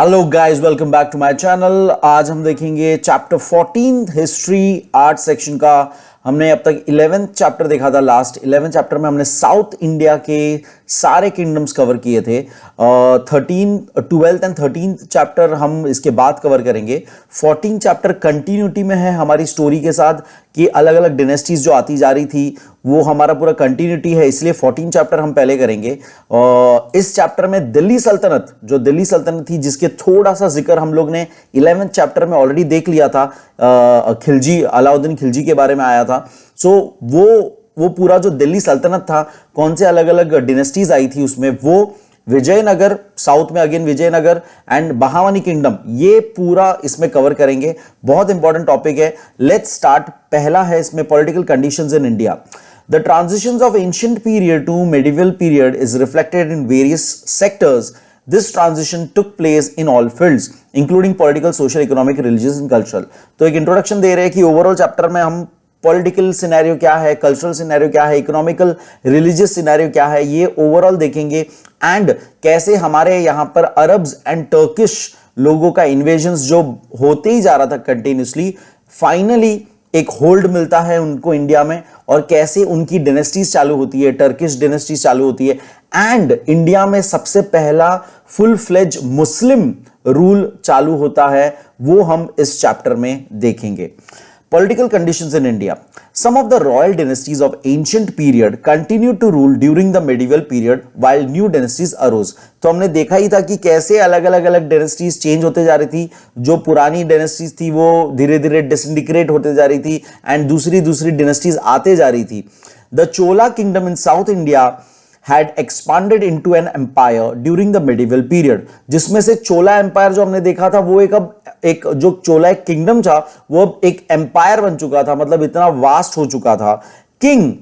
Hello guys, welcome back to my channel. आज हम देखेंगे चैप्टर 14 हिस्ट्री आर्ट सेक्शन का। हमने अब तक 11th चैप्टर देखा था। लास्ट 11th चैप्टर में हमने साउथ इंडिया के सारे किंगडम्स कवर किए थे। 12th एंड 13th चैप्टर हम इसके बाद कवर करेंगे। 14th चैप्टर कंटिन्यूटी में है हमारी स्टोरी के साथ कि अलग अलग डिनेस्टीज जो आती जा रही थी वो हमारा पूरा कंटिन्यूटी है, इसलिए 14 चैप्टर हम पहले करेंगे। इस चैप्टर में दिल्ली सल्तनत थी जिसके थोड़ा सा जिक्र हम लोग ने 11th चैप्टर में ऑलरेडी देख लिया था। अलाउद्दीन खिलजी के बारे में आया था। सो वो पूरा जो दिल्ली सल्तनत था, कौन से अलग अलग डिनेस्टीज आई थी उसमें, वो विजयनगर, साउथ में again Vijayanagar and Bahmani kingdom, ये पूरा इसमें कवर करेंगे। बहुत इंपॉर्टेंट टॉपिक है। Let's start. पहला है इसमें political conditions in India. The transitions of ancient period to medieval period is reflected in various sectors. This transition took place in all fields, including political, social, economic, religious and cultural. तो एक introduction दे रहे हैं कि overall chapter में हम political scenario क्या है, cultural scenario क्या है, इकोनॉमिकल रिलीजियस सिनेरियो क्या है, ये ओवरऑल देखेंगे। एंड कैसे हमारे यहाँ पर अरब्स एंड टर्किश लोगों का इन्वेजन जो होते ही जा रहा था कंटिन्यूसली, फाइनली एक होल्ड मिलता है उनको इंडिया में, और कैसे उनकी डायनेस्टीज चालू होती है, टर्किश डायनेस्टीज चालू होती है, एंड इंडिया में सबसे पहला फुल फ्लेज मुस्लिम रूल चालू होता है, वो हम इस चैप्टर में देखेंगे। Political conditions in India. Some of the royal dynasties of ancient period continued to rule during the medieval period while new dynasties arose. तो हमने देखा ही था कि कैसे अलग अलग डायनेस्टीज चेंज होते जा रही थी। जो पुरानी डायनेस्टीज थी वो धीरे धीरे डिसइंटीग्रेट होते जा रही थी एंड दूसरी डायनेस्टीज आते जा रही थी। The Chola kingdom in South India had expanded into an empire during the medieval period, जिसमें से चोला एम्पायर जो हमने देखा था वो एक जो चोला एक किंगडम था वो एक एम्पायर बन चुका था, मतलब इतना वास्ट हो चुका था। King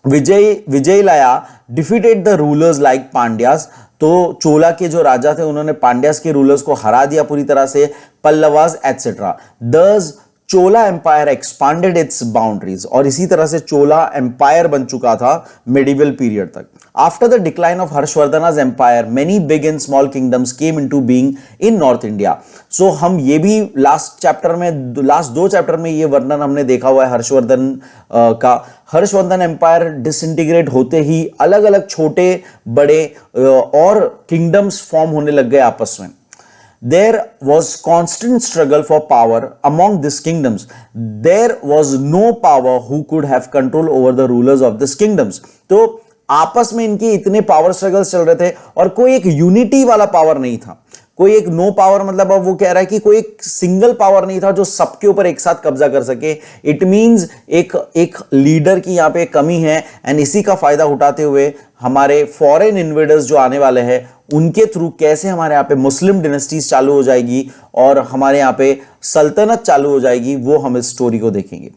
Vijayalaya defeated the rulers like Pandyas. तो चोला के जो राजा थे उन्होंने पांड्यास के रूलर्स को हरा दिया पूरी तरह से, Pallavas etcetera. Thus Chola empire expanded its boundaries, और इसी तरह से चोला एम्पायर बन चुका था मेडिवल पीरियड तक। After the decline of Harshavardhana's empire many big and small kingdoms came into being in north India. So हम ये भी लास्ट दो चैप्टर में ये वर्णन हमने देखा हुआ है हर्षवर्धन का। हर्षवर्धन एम्पायर डिसइंटीग्रेट होते ही अलग अलग छोटे बड़े और किंगडम्स फॉर्म होने लग गए आपस में। There was constant struggle for power among these kingdoms. There was no power who could have control over the rulers of these kingdoms. तो आपस में इनके इतने पावर स्ट्रगल्स चल रहे थे और कोई एक यूनिटी वाला पावर नहीं था। कोई एक नो पावर, मतलब अब वो कह रहा है कि कोई एक सिंगल पावर नहीं था जो सबके ऊपर एक साथ कब्जा कर सके। इट मींस एक लीडर की यहां पे कमी है, एंड इसी का फायदा उठाते हुए हमारे फॉरेन इन्वेडर्स जो आने वाले हैं उनके थ्रू कैसे हमारे यहाँ पे मुस्लिम डिनेस्टीज चालू हो जाएगी और हमारे यहाँ पे सल्तनत चालू हो जाएगी, वो हम इस स्टोरी को देखेंगे।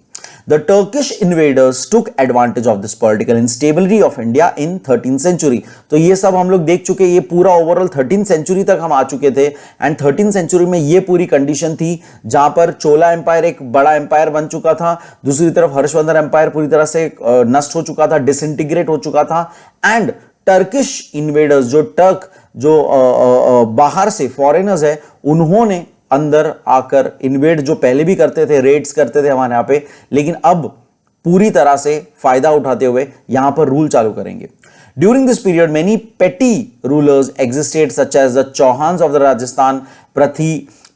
The Turkish invaders took advantage of this political instability of India in 13th century. तो ये सब हम लोग देख चुके, ये पूरा ओवरऑल 13th सेंचुरी तक हम आ चुके थे, एंड 13th सेंचुरी में ये पूरी कंडीशन थी जहां पर चोला एम्पायर एक बड़ा एम्पायर बन चुका था, दूसरी तरफ हर्षवर्धन एम्पायर पूरी तरह से नष्ट हो चुका था, डिसइंटीग्रेट हो चुका था, एंड टर्किश इन्वेडर्स जो बाहर से फॉरेनर्स है उन्होंने अंदर आकर इन्वेड जो पहले भी करते थे, रेड्स करते थे हमारे यहाँ पे, लेकिन अब पूरी तरह से फायदा उठाते हुए यहां पर रूल चालू करेंगे। During this period many petty rulers existed such as the Chauhans of the Rajasthan,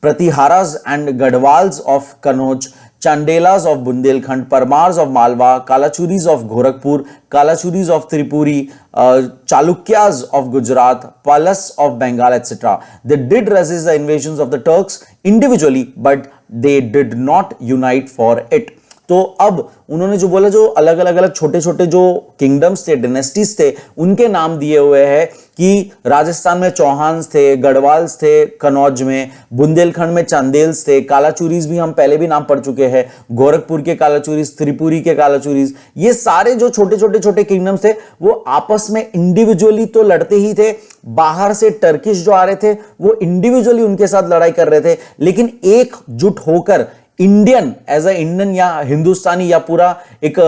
Pratiharas and Garhwals of Kannauj, Chandelas of Bundelkhand, Paramars of Malwa, Kalachuris of Gorakhpur, Kalachuris of Tripuri, Chalukyas of Gujarat, Palas of Bengal etcetera. They did resist the invasions of the Turks individually, but they did not unite for it. तो अब उन्होंने जो बोला, जो अलग अलग छोटे छोटे जो किंगडम्स थे, डायनेस्टीज थे, उनके नाम दिए हुए हैं कि राजस्थान में चौहान्स थे, गढ़वाल्स थे, कनौज में, बुंदेलखंड में चंदेल्स थे, कालाचुरीज भी हम पहले भी नाम पढ़ चुके हैं, गोरखपुर के कालाचुरीज, त्रिपुरी के कालाचुरीज, ये सारे जो छोटे किंगडम्स थे वो आपस में इंडिविजुअली तो लड़ते ही थे, बाहर से टर्किश जो आ रहे थे वो इंडिविजुअली उनके साथ लड़ाई कर रहे थे, लेकिन एकजुट होकर इंडियन एज अ इंडियन या हिंदुस्तानी या पूरा एक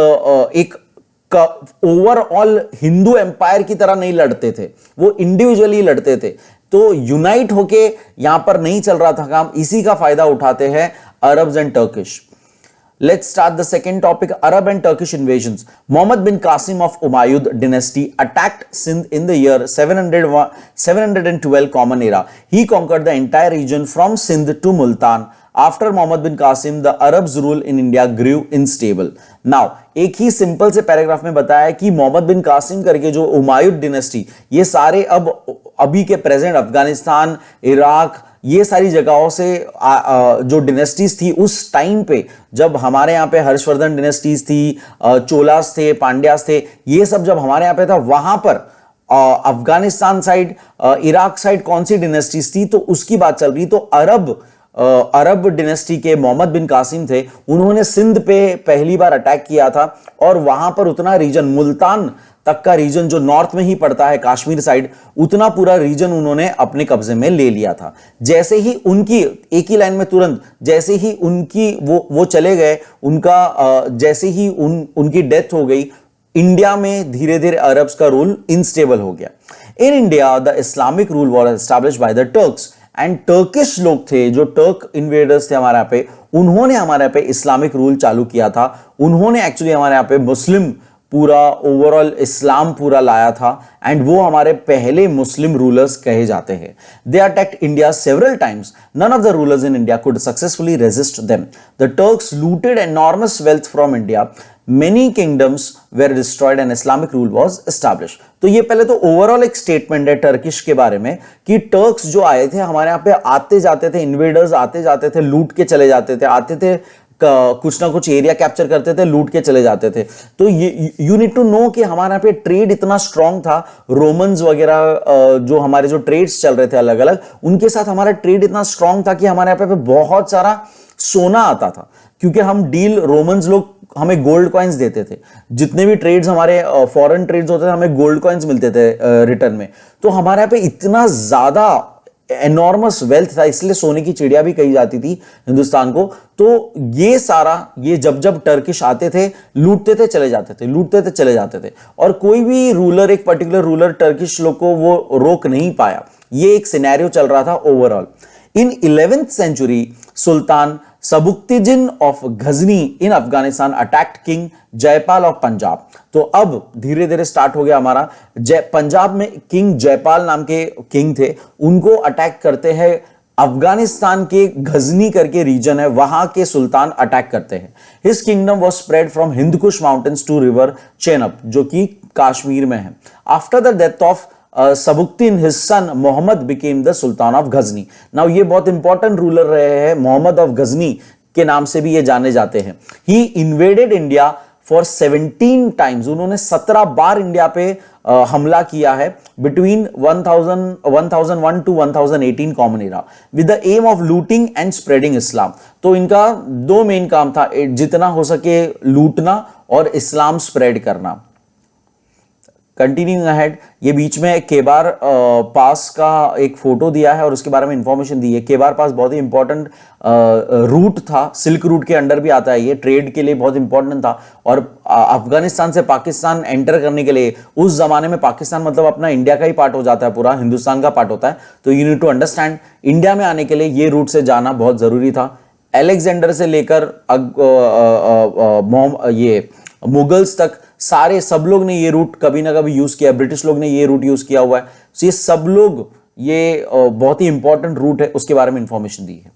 ओवरऑल हिंदू एम्पायर की तरह नहीं लड़ते थे, वो इंडिविजुअली लड़ते थे। तो यूनाइट होके यहां पर नहीं चल रहा था काम, इसी का फायदा उठाते हैं Arabs and Turkish. Let's start the second topic, Arab and Turkish invasions. Muhammad bin Qasim of Umayyad dynasty attacked Sindh in the year 712 Common Era. He conquered the entire region from Sindh to Multan. After Muhammad bin Qasim, the Arabs' rule in India grew unstable. Now, एक ही simple से paragraph में बताया कि मोहम्मद बिन कासिम करके जो उमायुद dynasty, ये सारे अब अभी के प्रेजेंट अफगानिस्तान, इराक, ये सारी जगहों से जो डिनेस्टीज थी उस टाइम पे, जब हमारे यहाँ पे हर्षवर्धन डिनेस्टीज थी, चोलास थे, पांड्यास थे, ये सब जब हमारे यहाँ पे था, वहां पर अफगानिस्तान साइड, इराक साइड कौन सी डिनेस्टीज थी, तो उसकी बात चल रही। तो अरब डिनेस्टी के मोहम्मद बिन कासिम थे, उन्होंने सिंध पे पहली बार अटैक किया था और वहां पर उतना रीजन, मुल्तान तक का रीजन जो नॉर्थ में ही पड़ता है, कश्मीर साइड, उतना पूरा रीजन उन्होंने अपने कब्जे में ले लिया था। जैसे ही उनकी, एक ही लाइन में तुरंत, जैसे ही उनकी वो चले गए, उनका जैसे ही उनकी डेथ हो गई, इंडिया में धीरे धीरे अरब्स का रूल इनस्टेबल हो गया। In India the Islamic rule was established by the Turks and Turkish लोग थे, जो टर्क इन्वेडर्स थे हमारे यहाँ पे, उन्होंने हमारे यहाँ पे इस्लामिक रूल चालू किया था। उन्होंने एक्चुअली हमारे यहाँ पे मुस्लिम पूरा ओवरऑल इस्लाम पूरा लाया था एंड वो हमारे पहले मुस्लिम रूलर्स कहे जाते हैं। They attacked India several times, none of the rulers in India could successfully resist them. The Turks looted enormous wealth from India, many kingdoms were destroyed and Islamic rule was established. तो ये पहले तो overall एक statement है Turkish के बारे में कि टर्क्स जो आए थे हमारे यहाँ पे, आते जाते थे, इन्वेडर्स आते जाते थे, लूट के चले जाते थे, आते थे, कुछ ना कुछ एरिया कैप्चर करते थे, लूट के चले जाते थे। तो यू नीड टू नो कि हमारे यहाँ पे ट्रेड इतना स्ट्रांग था, रोमन्स वगैरह जो हमारे जो ट्रेड्स चल रहे थे अलग अलग, उनके साथ हमारा ट्रेड इतना स्ट्रांग था कि हमारे यहाँ पे बहुत सारा सोना आता था, क्योंकि हम डील, रोमन्स लोग हमें गोल्ड कॉइन्स देते थे। जितने भी ट्रेड्स हमारे फॉरेन ट्रेड्स होते थे, हमें गोल्ड कॉइन्स मिलते थे रिटर्न में। तो हमारे यहाँ पे इतना ज्यादा एनॉर्मस वेल्थ था, इसलिए सोने की चिड़िया भी कही जाती थी हिंदुस्तान को। तो ये सारा, ये जब जब टर्किश आते थे, लूटते थे चले जाते थे, लूटते थे चले जाते थे, और कोई भी रूलर, एक पर्टिकुलर रूलर टर्किश लोग को वो रोक नहीं पाया। ये एक सिनेरियो चल रहा था overall. In 11th century, sultan Sabuktigin of Ghazni in Afghanistan attacked king Jaipal of Punjab. तो अब धीरे धीरे स्टार्ट हो गया हमारा, पंजाब में किंग जयपाल नाम के किंग थे, उनको अटैक करते हैं अफगानिस्तान के गजनी करके रीजन है, वहां के सुल्तान अटैक करते हैं। His kingdom was spread from Hindukush mountains to river Chenab, जो कि कश्मीर में है। After the death of Sabuktigin, his son Mohammad became the sultan of Ghazni. Now ये बहुत इंपॉर्टेंट रूलर रहे हैं, मोहम्मद ऑफ गजनी के नाम से भी ये जाने जाते हैं। He invaded India for 17 times, उन्होंने 17 बार इंडिया पे हमला किया है between 1001 to 1018 common era, with the aim of looting and spreading Islam. तो इनका दो मेन काम था, जितना हो सके लूटना और इस्लाम स्प्रेड करना। कंटिन्यूइंग अहेड, ये बीच में केबार पास का एक फोटो दिया है और उसके बारे में इंफॉर्मेशन दी है। केबार पास बहुत ही इंपॉर्टेंट रूट था, सिल्क रूट के अंडर भी आता है, ये ट्रेड के लिए बहुत इंपॉर्टेंट था। और अफगानिस्तान से पाकिस्तान एंटर करने के लिए, उस जमाने में पाकिस्तान मतलब अपना इंडिया का ही पार्ट हो जाता है, पूरा हिंदुस्तान का पार्ट होता है। तो you need to understand, India में आने के लिए ये रूट से जाना बहुत जरूरी था। अलेक्जेंडर से लेकर ये मुगल्स तक, सारे सब लोग ने ये रूट कभी ना कभी यूज किया, ब्रिटिश लोग ने ये रूट यूज किया हुआ है। तो ये सब लोग, ये बहुत ही इंपॉर्टेंट रूट है, उसके बारे में इंफॉर्मेशन दी है।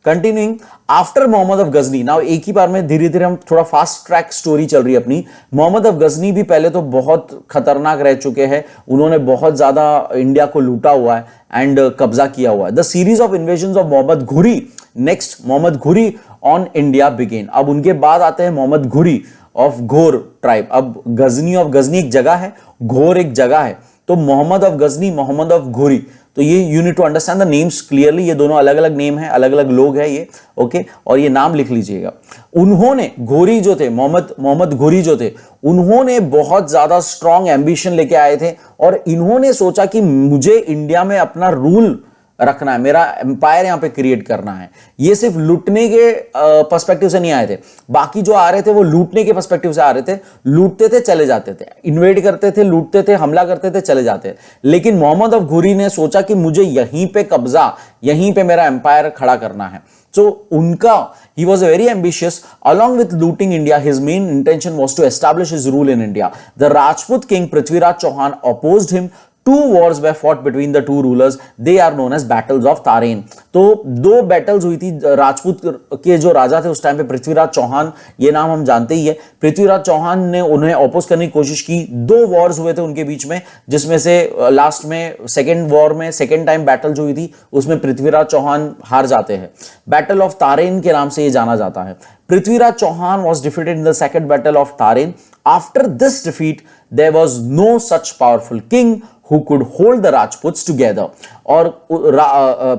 Continuing, after Mohammad of Ghazni, now एक ही बार में धीरे धीरे हम थोड़ा फास्ट ट्रैक स्टोरी चल रही है अपनी। मोहम्मद ऑफ गजनी भी पहले तो बहुत खतरनाक रह चुके हैं, उन्होंने बहुत ज्यादा इंडिया को लूटा हुआ है एंड कब्जा किया हुआ है। The series of invasion of Mohammad Ghuri, next Mohammad घुरी ऑन इंडिया बिगेन। अब उनके बाद आते हैं मोहम्मद घुरी ऑफ घोर ट्राइब। अब गजनी एक जगह है, घोर एक जगह है, तो मोहम्मद ऑफ गजनी, मोहम्मद ऑफ घोरी। तो ये you need to understand the names clearly, ये दोनों अलग अलग नेम है, अलग अलग लोग हैं ये, ओके, और ये नाम लिख लीजिएगा। उन्होंने, घोरी जो थे, मोहम्मद घोरी जो थे, उन्होंने बहुत ज्यादा स्ट्रॉन्ग एम्बिशन लेके आए थे और इन्होंने सोचा कि मुझे इंडिया में अपना रूल रखना है, मेरा एम्पायर यहां पे क्रिएट करना है। ये सिर्फ लूटने के पर्सपेक्टिव से नहीं आए थे, बाकी जो आ रहे थे वो लूटने के पर्सपेक्टिव से आ रहे थे, लूटते थे चले जाते थे, इन्वेड करते थे, लूटते थे, हमला करते थे, चले जाते। लेकिन मोहम्मद अफ घुरी ने सोचा कि मुझे यहीं पे कब्जा, यहीं पे मेरा एम्पायर खड़ा करना है। So उनका, he was very ambitious. Along with looting India, his main intention was to establish his rule in India. The Rajput king Prithviraj Chauhan opposed him. Two wars were fought between the two rulers. They are known as battles of Tarain. तो दो battles हुई थी। राजपूत के जो राजा थे उस time पे पृथ्वीराज चौहान, ये नाम हम जानते ही है। पृथ्वीराज चौहान ने उन्हें ऑपोज करने की कोशिश की। दो वॉर्स हुए थे उनके बीच में, जिसमें से लास्ट में सेकेंड वॉर में सेकेंड टाइम बैटल जो हुई थी उसमें पृथ्वीराज चौहान हार जाते हैं। बैटल ऑफ तारेन के नाम से ये जाना जाता है। Prithviraj Chauhan was defeated in the second battle of Tarain. After this defeat, there was no such powerful king who could hold the Rajputs together. और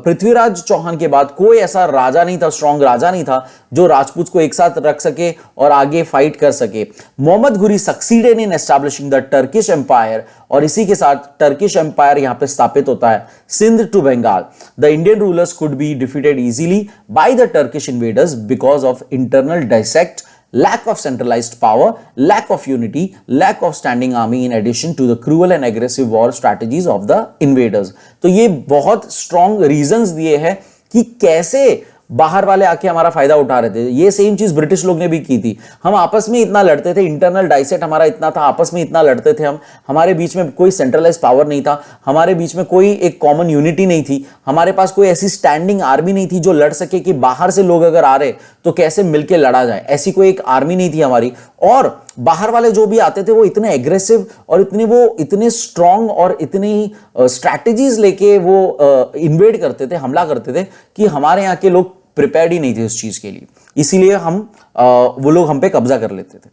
पृथ्वीराज चौहान के बाद कोई ऐसा राजा नहीं था, स्ट्रॉन्ग राजा नहीं था जो राजपूत को एक साथ रख सके और आगे फाइट कर सके। Mohammad Ghuri succeeded in establishing the Turkish empire, और इसी के साथ टर्किश एम्पायर यहां पे स्थापित होता है Sindh to Bengal. The Indian rulers could be defeated easily by the Turkish invaders because of internal dissect, lack of centralized power, lack of unity, lack of standing army in addition to the cruel and aggressive war strategies of the invaders. तो ये बहुत strong reasons दिए हैं कि कैसे बाहर वाले आके हमारा फायदा उठा रहे थे। ये सेम चीज ब्रिटिश लोग ने भी की थी। हम आपस में इतना लड़ते थे, इंटरनल डाइसेट हमारा इतना था, आपस में इतना लड़ते थे हम, हमारे बीच में कोई सेंट्रलाइज पावर नहीं था, हमारे बीच में कोई एक कॉमन यूनिटी नहीं थी, हमारे पास कोई ऐसी स्टैंडिंग आर्मी नहीं थी जो लड़ सके कि बाहर से लोग अगर आ रहे तो कैसे मिलके लड़ा जाए। ऐसी कोई एक आर्मी नहीं थी हमारी। और बाहर वाले जो भी आते थे वो इतने एग्रेसिव और इतने स्ट्रांग और इतनी स्ट्रैटेजीज लेके वो इन्वेड करते थे, हमला करते थे कि हमारे यहाँ के लोग प्रिपेयर्ड ही नहीं थे उस चीज के लिए, इसीलिए वो लोग हम पे कब्जा कर लेते थे।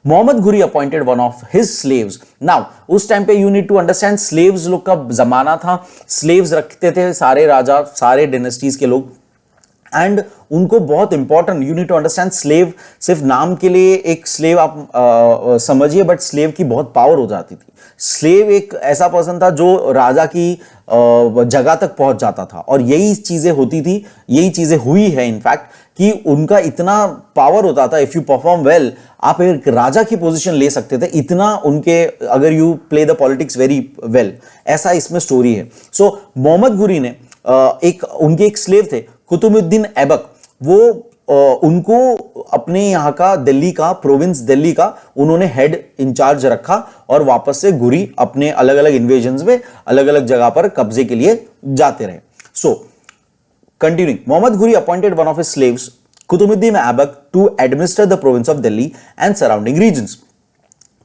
Mohammad Ghuri appointed one of his slaves. Now उस टाइम पे you need to understand, slaves लोग का जमाना था, स्लेव्स रखते थे सारे राजा, सारे डायनेस्टीज के लोग, एंड उनको बहुत important, you need to understand, slave सिर्फ नाम के लिए एक स्लेव आप समझिए, बट स्लेव की बहुत पावर हो जाती थी। स्लेव एक ऐसा पर्सन था जो राजा की जगह तक पहुंच जाता था, और यही चीजें होती थी, यही चीजें हुई है इनफैक्ट, कि उनका इतना पावर होता था। इफ यू परफॉर्म वेल, आप एक राजा की पोजीशन ले सकते थे, इतना उनके, अगर you play the politics very well, ऐसा इसमें स्टोरी है। सो मोहम्मद घुरी ने उनके एक स्लेव थे कुतुबुद्दीन ऐबक, वो उनको अपने यहाँ का, दिल्ली का, प्रोविंस दिल्ली का उन्होंने हेड इंचार्ज रखा, और वापस से घुरी अपने अलग अलग इन्वेजन्स में अलग अलग जगह पर कब्जे के लिए जाते रहे। सो continuing, Mohammad Ghuri appointed one of his slaves Qutubuddin Aibak to administer the province of Delhi and surrounding regions.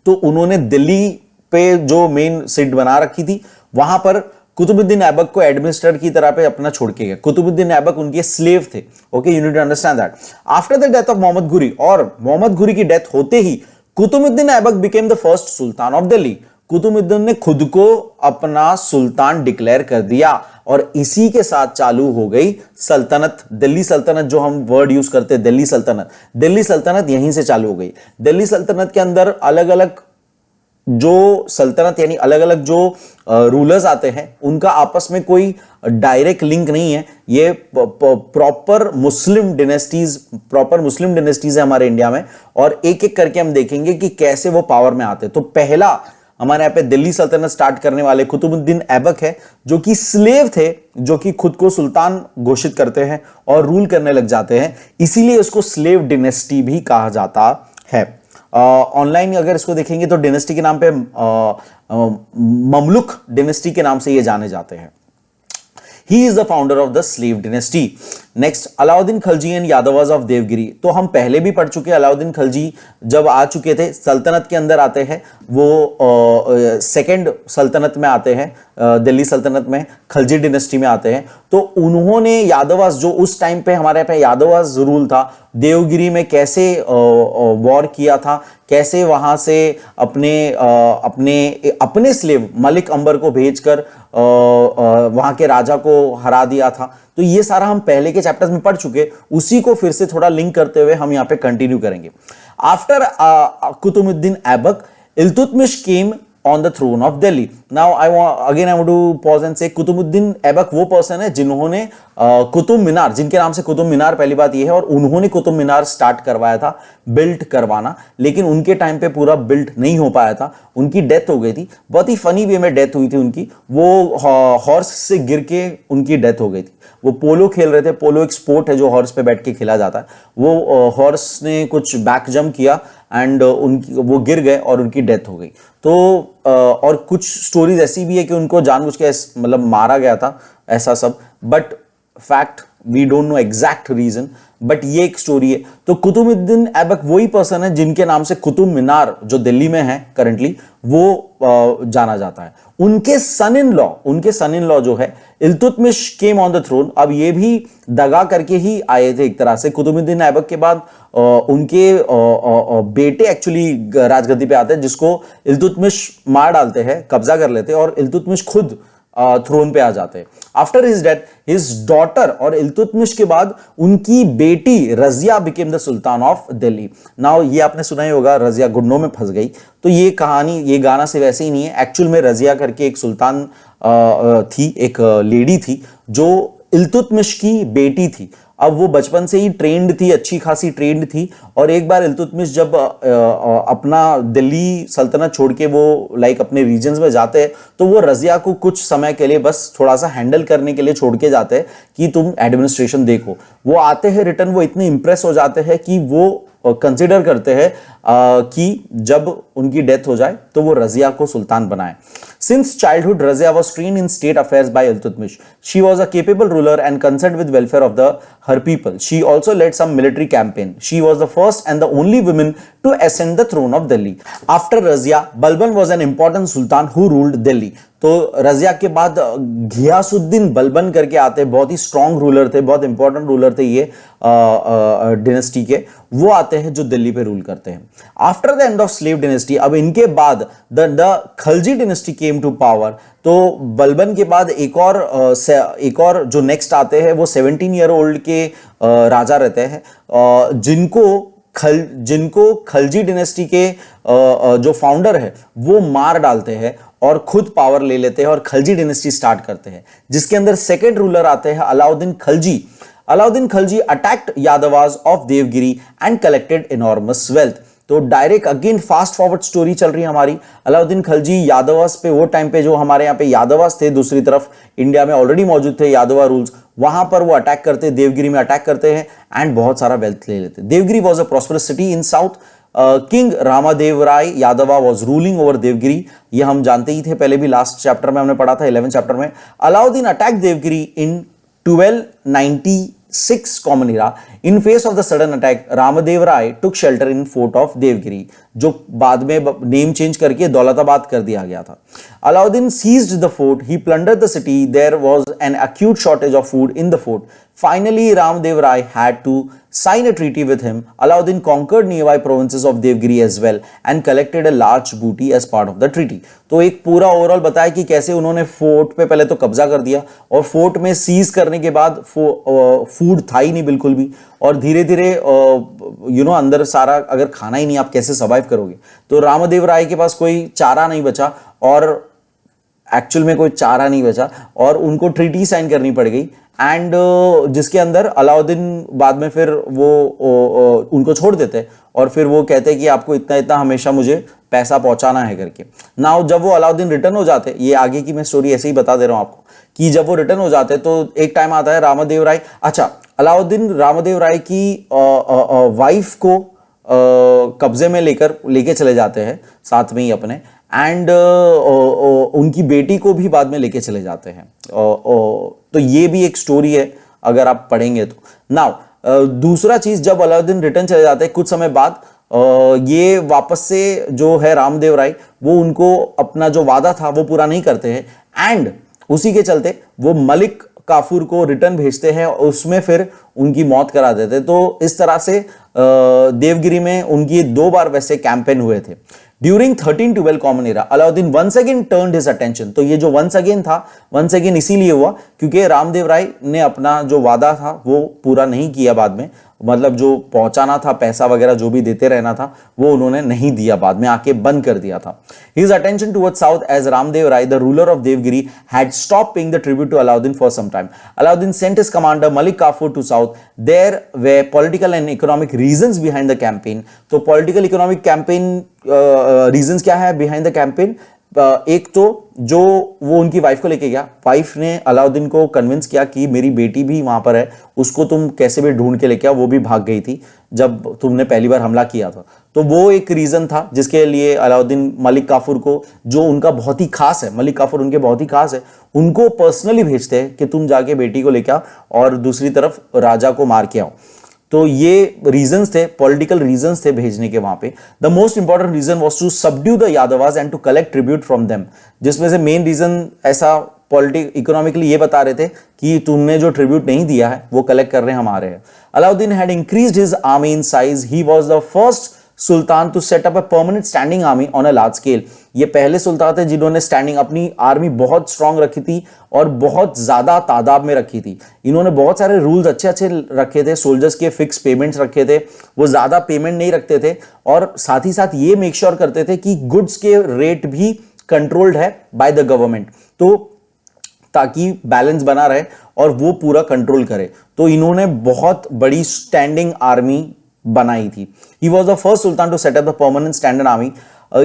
तो उन्होंने दिल्ली पे जो मेन सीट बना रखी थी वहां पर कुतुबुद्दीन ऐबक को एडमिनिस्ट्रेटर की तरह पे अपना छोड़ के गया। कुतुबुद्दीन ऐबक उनके स्लेव थे। Okay, you need to understand that. After the death of Mohammad Ghori, और मोहम्मद घुरी की डेथ होते ही Qutbuddin Aibak became the first sultan of Delhi. Qutbuddin ने खुद को अपना सुल्तान डिक्लेयर कर दिया, और इसी के साथ चालू हो गई सल्तनत, दिल्ली सल्तनत, जो हम वर्ड यूज करते हैं दिल्ली सल्तनत। दिल्ली सल्तनत यहीं से चालू हो गई। दिल्ली सल्तनत के अंदर अलग अलग जो सल्तनत, यानी अलग अलग जो रूलर्स आते हैं, उनका आपस में कोई डायरेक्ट लिंक नहीं है। ये प्रॉपर मुस्लिम डिनेस्टीज है हमारे इंडिया में, और एक एक करके हम देखेंगे कि कैसे वो पावर में आते हैं। तो पहला हमारे यहाँ पे दिल्ली सल्तनत स्टार्ट करने वाले कुतुबुद्दीन ऐबक है, जो कि स्लेव थे, जो कि खुद को सुल्तान घोषित करते हैं और रूल करने लग जाते हैं, इसीलिए उसको स्लेव डिनेस्टी भी कहा जाता है। ऑनलाइन अगर इसको देखेंगे तो डिनेस्टी के नाम पे ममलुक डिनेस्टी के नाम से ये जाने जाते हैं। He is the founder of the slave dynasty. Next, Alauddin Khalji and Yadavas of Devagiri. तो हम पहले भी पढ़ चुके, अलाउद्दीन खलजी जब आ चुके थे, सल्तनत के अंदर आते हैं, वो सेकंड सल्तनत में आते हैं, दिल्ली सल्तनत में खलजी डिनेस्टी में आते हैं। तो उन्होंने यादवास, जो उस टाइम पे हमारे पे यादवास रूल था, देवगिरी में कैसे वॉर किया था, कैसे वहां से अपने स्लेव मलिक अंबर को भेजकर वहां के राजा को हरा दिया था। तो ये सारा हम पहले के चैप्टर्स में पढ़ चुके, उसी को फिर से थोड़ा लिंक करते हुए हम यहां पे कंटिन्यू करेंगे। After Qutubuddin Aibak, Iltutmish came on the throne of Delhi. Now I want to pause and say Qutubuddin Aibak वो पर्सन है जिन्होंने कुतुब मीनार, जिनके नाम से कुतुब मीनार, पहली बात ये है, और उन्होंने कुतुब मीनार स्टार्ट करवाया था, बिल्ड करवाना, लेकिन उनके टाइम पे पूरा बिल्ड नहीं हो पाया था, उनकी डेथ हो गई थी, बहुत ही फनी वे में डेथ हुई थी उनकी, वो हॉर्स से गिर के उनकी डेथ हो गई थी। वो पोलो खेल रहे थे, पोलो एक स्पोर्ट है जो हॉर्स पे बैठ के खेला जाता है, वो हॉर्स ने कुछ बैक जंप किया एंड उनकी वो गिर गए और उनकी डेथ हो गई। तो और कुछ स्टोरीज ऐसी भी है कि उनको जानबूझ के मतलब मारा गया था, ऐसा सब, but fact we don't know exact reason, but ये एक स्टोरी है। तो कुतुबुद्दीन ऐबक वही पर्सन है जिनके नाम से कुतुब मीनार जो दिल्ली में है करंटली, वो जाना जाता है। उनके सन इन लॉ जो है Iltutmish came on the throne. अब ये भी दगा करके ही आए थे एक तरह से। कुतुबुद्दीन ऐबक के बाद उनके बेटे एक्चुअली राजगद्दी पे आते हैं, जिसको इल्तुतमिश मार डालते हैं, कब्जा कर लेते हैं, और इल्तुतमिश खुद थ्रोन पे आ जाते हैं। After his death his daughter, और इल्तुतमिश के बाद उनकी बेटी Razia became the sultan of Delhi. Now ये आपने सुना ही होगा, रजिया गुंडों में फंस गई। तो ये कहानी, ये गाना से वैसे ही नहीं है। एक्चुअल में रजिया करके एक सुल्तान थी, एक लेडी थी जो इल्तुतमिश की बेटी थी। अब वो बचपन से ही ट्रेंड थी, अच्छी खासी ट्रेंड थी, और एक बार इल्तुतमिश जब अपना दिल्ली सल्तनत छोड़ के वो लाइक अपने रीजन्स में जाते हैं, तो वो रजिया को कुछ समय के लिए बस थोड़ा सा हैंडल करने के लिए छोड़ के जाते हैं कि तुम एडमिनिस्ट्रेशन देखो। वो आते हैं रिटर्न, वो इतने इंप्रेस हो जाते हैं कि वो कंसिडर करते हैं कि जब उनकी डेथ हो जाए तो वो रजिया को सुल्तान बनाए। Since childhood, Razia was trained in state affairs by Iltutmish. She was a capable ruler and concerned with welfare of her people. She also led some military campaign. She was the first and the only woman to ascend the throne of Delhi. After Razia, Balban was an important sultan who ruled Delhi. तो रजिया के बाद घियासुद्दीन बलबन करके आते, बहुत ही strong ruler थे, बहुत important ruler थे ये डिनेस्टी के, वो आते हैं जो दिल्ली पे रूल करते हैं। After the end of slave dynasty, अब इनके बाद the Khalji dynasty came to power. तो बलबन के बाद एक और जो नेक्स्ट आते हैं वो 17 ईयर ओल्ड के राजा रहते हैं, जिनको खलजी डिनेस्टी के जो फाउंडर है वो मार डालते हैं और खुद पावर ले लेते हैं और खलजी डिनेस्टी स्टार्ट करते हैं, जिसके अंदर सेकेंड रूलर आते हैं Alauddin Khalji. Alauddin Khalji attacked Yadavas of Devagiri and collected enormous wealth. तो direct again fast forward story चल रही है हमारी। अलाउद्दीन खलजी यादवास पे, वो टाइम पे जो हमारे यहाँ पे यादवास थे, दूसरी तरफ इंडिया में ऑलरेडी मौजूद थे यादवा रूल्स, वहां पर वो अटैक करते, देवगिरी में अटैक करते हैं एंड बहुत सारा वेल्थ ले लेते। Devagiri was a prosperous city in south. King Ramadeva Rai Yadava was ruling over Devgiri. ये हम जानते ही थे, पहले भी लास्ट चैप्टर में हमने पढ़ा था, 11th चैप्टर में। Alauddin attack Devagiri in 1296 common era. In face of the sudden attack Ramadeva Rai took shelter in fort of Devagiri, जो बाद में नेम चेंज करके दौलताबाद कर दिया गया था। Alauddin seized the fort, he plundered the city, there was an acute shortage of food in the fort. Finally, Ramadev Rai had to sign a treaty with him. Alauddin conquered nearby provinces of Devgiri as well and collected a large booty as part of the treaty. तो एक पूरा overall बताया कि कैसे उन्होंने fort पे पहले तो कब्जा कर दिया, और फोर्ट में सीज करने के बाद फूड था ही नहीं बिल्कुल भी, और धीरे धीरे अंदर सारा, अगर खाना ही नहीं आप कैसे सर्वाइव करोगे। तो रामदेव राय के पास कोई चारा नहीं बचा, और एक्चुअल में कोई चारा नहीं बचा, और उनको ट्रीटी साइन करनी पड़ गई, एंड जिसके अंदर अलाउद्दीन बाद में फिर वो उनको छोड़ देते, और फिर वो कहते हैं कि आपको इतना इतना हमेशा मुझे पैसा पहुंचाना है करके। नाउ जब वो अलाउद्दीन रिटर्न हो जाते, ये आगे की मैं स्टोरी ऐसे ही बता दे रहा हूं आपको, कि जब वो रिटर्न हो जाते तो एक टाइम आता है रामदेव राय, अच्छा अलाउद्दीन रामदेव राय की वाइफ को कब्जे में लेके चले जाते हैं साथ में ही अपने, एंड उनकी बेटी को भी बाद में लेके चले जाते हैं। तो ये भी एक स्टोरी है अगर आप पढ़ेंगे तो। नाउ दूसरा चीज, जब अलाउद्दीन रिटर्न चले जाते हैं कुछ समय बाद, ये वापस से जो है रामदेव राय, वो उनको अपना जो वादा था वो पूरा नहीं करते हैं, एंड उसी के चलते वो मलिक काफूर को रिटर्न भेजते हैं, उसमें फिर उनकी मौत करा देते। तो इस तरह से देवगिरी में उनकी 2 बार वैसे कैंपेन हुए थे। During 1312 common era Alauddin once again turned his attention. तो ये जो वंस अगेन था, वंस अगेन इसीलिए हुआ क्योंकि रामदेव राय ने अपना जो वादा था वो पूरा नहीं किया बाद में, मतलब जो पहुंचाना था पैसा वगैरह जो भी देते रहना था वो उन्होंने नहीं दिया, बाद में आके बंद कर दिया था। His attention towards south as Ramdev Rai, the ruler of Devgiri, had stopped paying the tribute to Alauddin for some time. Alauddin sent his commander Malik Kafur to south. There were political and economic reasons behind the campaign. तो political economic campaign reasons क्या है behind the campaign? एक तो जो वो उनकी wife को लेके गया, वाइफ ने अलाउद्दीन को कन्विंस किया कि मेरी बेटी भी वहां पर है, उसको तुम कैसे भी ढूंढ के लेके आओ, वो भी भाग गई थी जब तुमने पहली बार हमला किया था। तो वो एक रीजन था जिसके लिए अलाउद्दीन मलिक काफूर को, जो उनका बहुत ही खास है, मलिक काफूर उनके बहुत ही खास है, उनको पर्सनली भेजते हैं कि तुम जाके बेटी को लेके आओ और दूसरी तरफ राजा को मार के आओ। तो ये रीजंस थे, पॉलिटिकल रीजंस थे भेजने के वहां पे। The most important reason was to subdue the Yadavas and to collect tribute from them, जिसमें से मेन रीजन ऐसा इकोनॉमिकली ये बता रहे थे कि तुमने जो ट्रिब्यूट नहीं दिया है वो कलेक्ट कर रहे हैं हमारे हैं। Alauddin had increased his army in size. He was the first sultan to set up a permanent standing army on a large scale. ये पहले सुल्तान थे जिन्होंने स्टैंडिंग अपनी आर्मी बहुत स्ट्रांग रखी थी और बहुत ज्यादा तादाद में रखी थी। इन्होंने बहुत सारे रूल्स अच्छे अच्छे रखे थे, सोल्जर्स के फिक्स पेमेंट्स रखे थे, वो ज्यादा पेमेंट नहीं रखते थे और साथ ही साथ ये मेक श्योर करते थे कि गुड्स के रेट भी कंट्रोल्ड है बाय द गवर्नमेंट, तो ताकि बैलेंस बना रहे और वो पूरा कंट्रोल करे। तो इन्होंने बहुत बड़ी स्टैंडिंग आर्मी बनाई थी। He was the first sultan to set up the permanent standing army.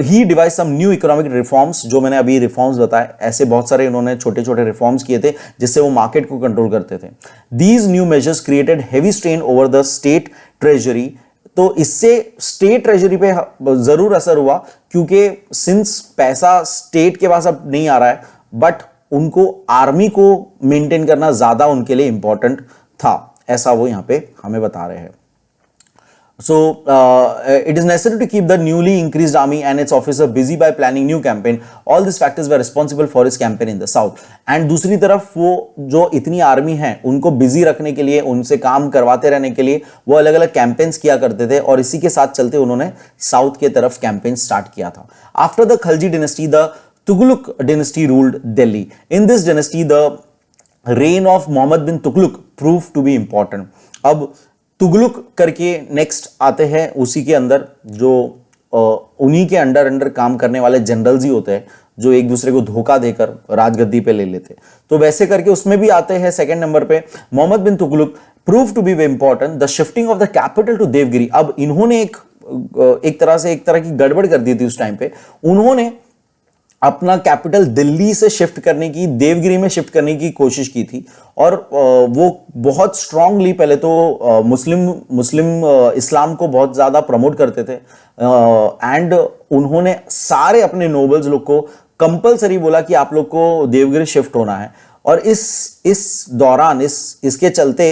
He devised some new economic reforms, जो मैंने अभी रिफॉर्म्स बताए, ऐसे बहुत सारे इन्होंने छोटे छोटे रिफॉर्म्स किए थे जिससे वो मार्केट को कंट्रोल करते थे। These new measures created heavy strain over the state treasury. तो इससे स्टेट ट्रेजरी पे जरूर असर हुआ क्योंकि सिंस पैसा स्टेट के पास अब नहीं आ रहा है, बट उनको आर्मी को मेंटेन करना ज्यादा उनके लिए इंपॉर्टेंट था, ऐसा वो यहां पे हमें बता रहे हैं। So it is necessary to keep the newly increased army and its officer busy by planning new campaign. All these factors were responsible for his campaign in the south. And दूसरी तरफ वो जो इतनी आर्मी है उनको busy रखने के लिए, उनसे काम करवाते रहने के लिए वो अलग अलग कैंपेन्स किया करते थे और इसी के साथ चलते उन्होंने साउथ के तरफ कैंपेन स्टार्ट किया था। After the Khalji dynasty the Tughlaq dynasty ruled Delhi. In this dynasty the reign of Mohammad bin Tughlaq prove to be important. अब तुगलक करके नेक्स्ट आते हैं, उसी के अंदर जो उन्हीं के अंडर काम करने वाले जनरल्स ही होते हैं जो एक दूसरे को धोखा देकर राजगद्दी पे ले लेते, तो वैसे करके उसमें भी आते हैं सेकंड नंबर पे Mohammad bin Tughlaq prove to be very important the shifting of the capital to Devagiri. अब इन्होंने एक तरह की गड़बड़ कर दी थी उस टाइम पे। उन्होंने अपना कैपिटल दिल्ली से शिफ्ट करने की, देवगिरी में शिफ्ट करने की कोशिश की थी और वो बहुत स्ट्रांगली पहले तो मुस्लिम इस्लाम को बहुत ज्यादा प्रमोट करते थे एंड उन्होंने सारे अपने नोबल्स लोग को कंपलसरी बोला कि आप लोग को देवगिरी शिफ्ट होना है। और इस दौरान इसके चलते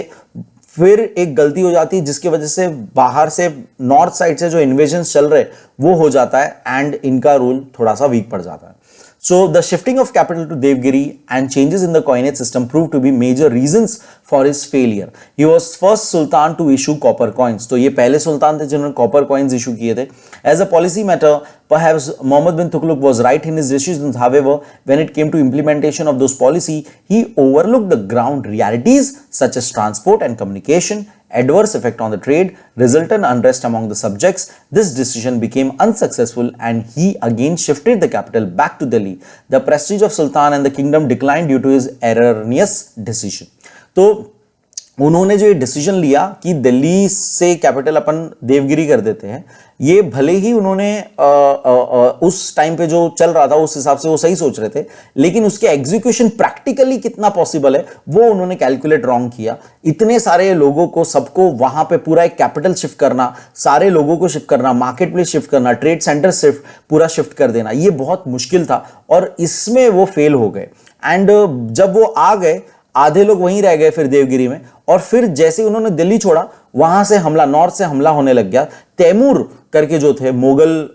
फिर एक गलती हो जाती है जिसकी वजह से बाहर से नॉर्थ साइड से जो इन्वेजन्स चल रहे वो हो जाता है एंड इनका रूल थोड़ा सा वीक पड़ जाता है। So the shifting of capital to Devgiri and changes in the coinage system proved to be major reasons for his failure. He was first sultan to issue copper coins. तो ये पहले सुल्तान थे जिन्होंने copper coins issue किए थे। As a policy matter, perhaps Muhammad bin Tughlaq was right in his decisions. However, when it came to implementation of those policy, he overlooked the ground realities such as transport and communication, adverse effect on the trade, resultant unrest among the subjects. This decision became unsuccessful and he again shifted the capital back to Delhi. The prestige of Sultan and the kingdom declined due to his erroneous decision. तो उन्होंने जो ये decision लिया कि दिल्ली से capital अपन देवगिरी कर देते हैं, ये भले ही उन्होंने उस टाइम पे जो चल रहा था उस हिसाब से वो सही सोच रहे थे, लेकिन उसके एग्जीक्यूशन प्रैक्टिकली कितना पॉसिबल है वो उन्होंने कैलकुलेट रॉन्ग किया। इतने सारे लोगों को, सबको वहां पे पूरा एक कैपिटल शिफ्ट करना, सारे लोगों को शिफ्ट करना, मार्केट प्लेस शिफ्ट करना, ट्रेड सेंटर शिफ्ट पूरा शिफ्ट कर देना, ये बहुत मुश्किल था और इसमें वो फेल हो गए। एंड जब वो आ गए, आधे लोग वहीं रह गए फिर देवगिरी में, और फिर जैसे उन्होंने दिल्ली छोड़ा वहां से हमला, नॉर्थ से हमला होने लग गया। तैमूर करके जो थे Mongol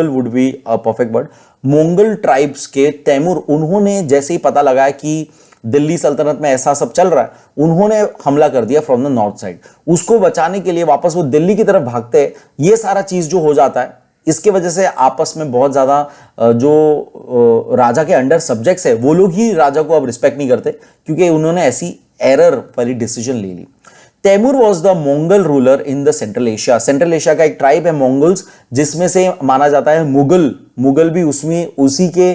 would be a perfect word, Mongol tribes के तैमूर, उन्होंने जैसे ही पता लगाया कि दिल्ली सल्तनत में ऐसा सब चल रहा है, उन्होंने हमला कर दिया फ्रॉम द नॉर्थ साइड। उसको बचाने के लिए वापस वो दिल्ली की तरफ भागते हैं। ये सारा चीज जो हो जाता है, इसके वजह से आपस में बहुत ज्यादा जो राजा के अंडर सब्जेक्ट्स है वो लोग ही राजा को अब रिस्पेक्ट नहीं करते, क्योंकि उन्होंने ऐसी एरर वाली डिसीजन ले ली। Timur was the Mongol ruler in the central Asia. Central Asia का एक ट्राइब है मंगोल्स, जिसमें से माना जाता है मुगल भी उसमें उसी के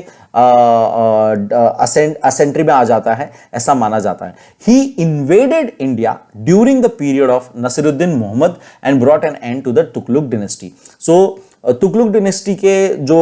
असेंट्री में आ जाता है, ऐसा माना जाता है। He invaded India during the period of Nasiruddin Mohammad and brought an end to the Tughlaq dynasty. So Tughlaq dynasty के जो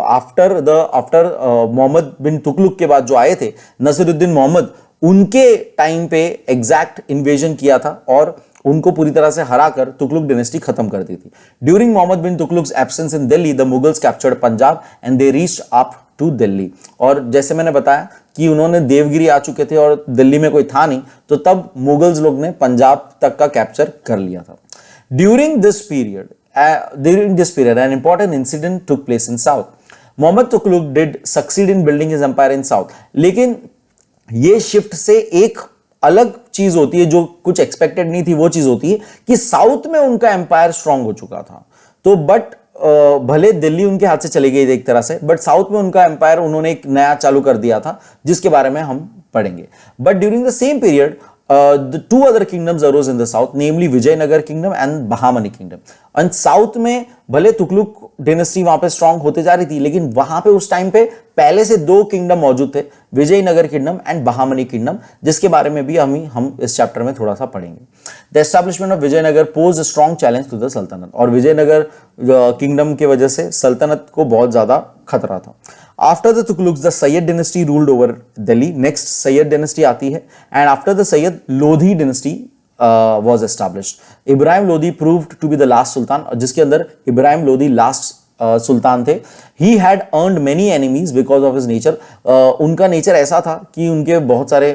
आफ्टर मोहम्मद बिन तुगलक के बाद जो आए थे नसीरुद्दीन मोहम्मद, उनके टाइम पे एग्जैक्ट इन्वेजन किया था और उनको पूरी तरह से हराकर तुगलक डिनेस्टी खत्म कर दी थी। During Mohammad bin Tughlaq's absence in Delhi, the Mughals captured Punjab and they reached up to Delhi. और जैसे मैंने बताया कि उन्होंने देवगिरी आ चुके थे और दिल्ली में कोई था नहीं, तो तब मुगल्स लोग ने पंजाब तक का कैप्चर कर लिया था। During this period an important incident took place in south. Muhammad Tughlaq did succeed in building his empire in south. लेकिन ये शिफ्ट से एक अलग चीज होती है जो कुछ एक्सपेक्टेड नहीं थी। वो चीज होती है कि साउथ में उनका एम्पायर स्ट्रांग हो चुका था, तो बट भले दिल्ली उनके हाथ से चली गई एक तरह से, बट साउथ में उनका एम्पायर उन्होंने एक नया चालू कर दिया था, जिसके बारे में हम पढ़ेंगे। But during the same period the two other kingdoms arose in the south, namely Vijayanagar kingdom and Bahamani kingdom. And south में भले तुगलक डिनेस्टी वहां पे स्ट्रांग होते जा रही थी, लेकिन वहां पे उस टाइम पे पहले से दो किंगडम मौजूद थे, Vijayanagar kingdom and Bahmani kingdom, जिसके बारे में भी हम इस चैप्टर में थोड़ा सा पढ़ेंगे। The establishment of Vijayanagar pose a strong challenge to the sultanate. और विजयनगर किंगडम की वजह से सल्तनत को बहुत ज्यादा खतरा था। After the Tughlaqs the Syed dynasty ruled over Delhi. Next Syed dynasty आती है, and after the Syed Lodhi dynasty was established. Ibrahim Lodhi proved to be the last sultan, जिसके अंदर इब्राहिम लोधी लास्ट सुल्तान थे। He had earned many enemies because of his nature. उनका नेचर ऐसा था कि उनके बहुत सारे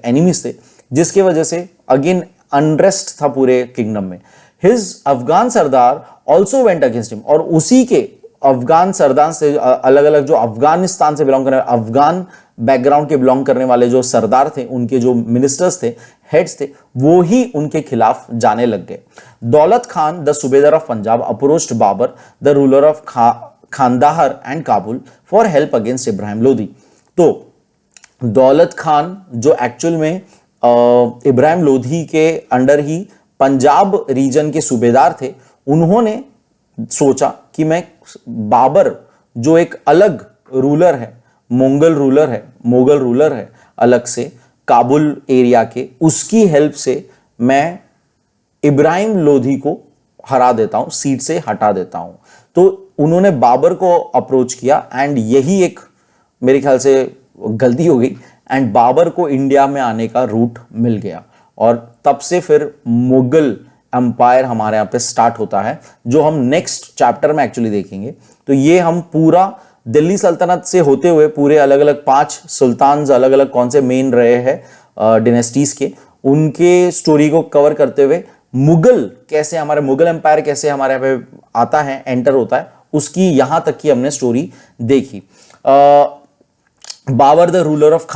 एनिमीज थे, जिसके वजह से अगेन अनरेस्ट था पूरे किंगडम में। His अफगान सरदार also went against him, और उसी के अफगान सरदार से अलग अलग जो अफगानिस्तान से बिलोंग करने, अफगान बैकग्राउंड के बिलोंग करने वाले जो सरदार थे, उनके जो मिनिस्टर्स थे, हेड्स थे, वो ही उनके खिलाफ जाने लग गए। Daulat Khan the subedar of Punjab approached Babur the ruler of Kandahar and Kabul for help against Ibrahim Lodhi. तो दौलत खान जो एक्चुअल में इब्राहिम लोधी के अंडर ही पंजाब रीजन के सूबेदार थे, उन्होंने सोचा कि मैं बाबर जो एक अलग रूलर है, मोगल रूलर है अलग से काबुल एरिया के, उसकी हेल्प से मैं इब्राहिम लोधी को हरा देता हूं, सीट से हटा देता हूं। तो उन्होंने बाबर को अप्रोच किया, एंड यही एक मेरे ख्याल से गलती हो गई, एंड बाबर को इंडिया में आने का रूट मिल गया, और तब से फिर मुगल एम्पायर हमारे यहाँ पे स्टार्ट होता है, जो हम नेक्स्ट चैप्टर में एक्चुअली देखेंगे। तो ये हम पूरा दिल्ली सल्तनत से होते हुए पूरे अलग अलग 5 सुल्तान अलग अलग कौन से मेन रहे हैं डिनेस्टीज के, उनके स्टोरी को कवर करते हुए मुगल कैसे, हमारे मुगल एम्पायर कैसे हमारे यहाँ पे आता है, एंटर होता है, उसकी यहां तक की हमने स्टोरी देखी। Babur the ruler of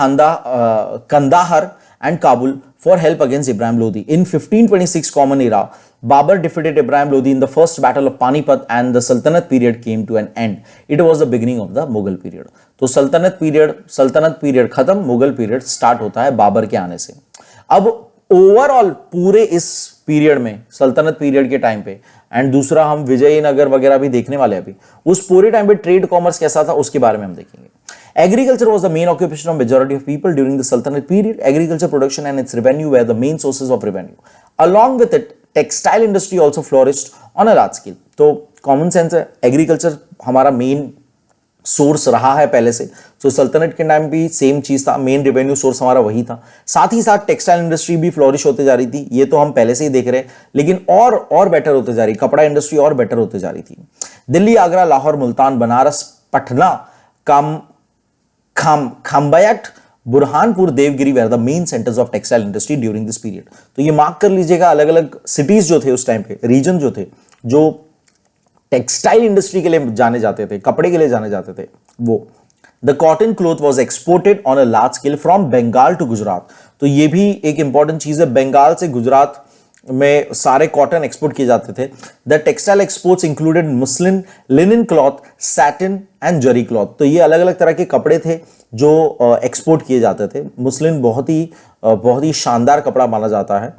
Kandahar and Kabul for help against Ibrahim Lodi. In 1526 Common Era, Babur defeated Ibrahim Lodi in the first battle of Panipat, and the Sultanate period came to an end. It was the beginning of the Mughal period. तो सल्तनत period खत्म, Mughal period start होता है बाबर के आने से। अब overall पूरे इस पीरियड में, सल्तनत पीरियड के टाइम पे, एंड दूसरा हम विजयनगर वगैरह भी देखने वाले हैं अभी, उस पूरे टाइम पे ट्रेड कॉमर्स कैसा था उसके बारे में हम देखेंगे। Agriculture was the main occupation of majority of people during the Sultanate period. Agriculture production and its revenue were the main sources of revenue. Along with it, textile industry also flourished on a large scale. तो common sense है, agriculture हमारा main source रहा है पहले से, तो सल्तनत के टाइम भी सेम चीज था, मेन रेवेन्यू सोर्स हमारा वही था। साथ ही साथ टेक्सटाइल इंडस्ट्री भी फ्लोरिश होते जा रही थी, ये तो हम पहले से ही देख रहे हैं, लेकिन और बेटर होते जा रही, कपड़ा इंडस्ट्री और बेटर होते जा रही थी। Delhi, Agra, Lahore, Multan, Banaras, Patna, Khambat, Burhanpur, Devagiri were the main centres of textile industry during this period. तो ये मार्क कर लीजिएगा, अलग अलग सिटीज जो थे उस टाइम पे, रीजन जो थे, जो टेक्सटाइल इंडस्ट्री के लिए जाने जाते थे, कपड़े के लिए जाने जाते थे, वो the cotton cloth was exported on a large scale from Bengal to Gujarat. तो ये भी एक इंपॉर्टेंट चीज है, बंगाल से गुजरात में सारे कॉटन एक्सपोर्ट किए जाते थे। The textile exports included muslin, linen cloth, satin and zari cloth. तो ये अलग अलग तरह के कपड़े थे जो एक्सपोर्ट किए जाते थे। मुस्लिन बहुत ही शानदार कपड़ा माना जाता है।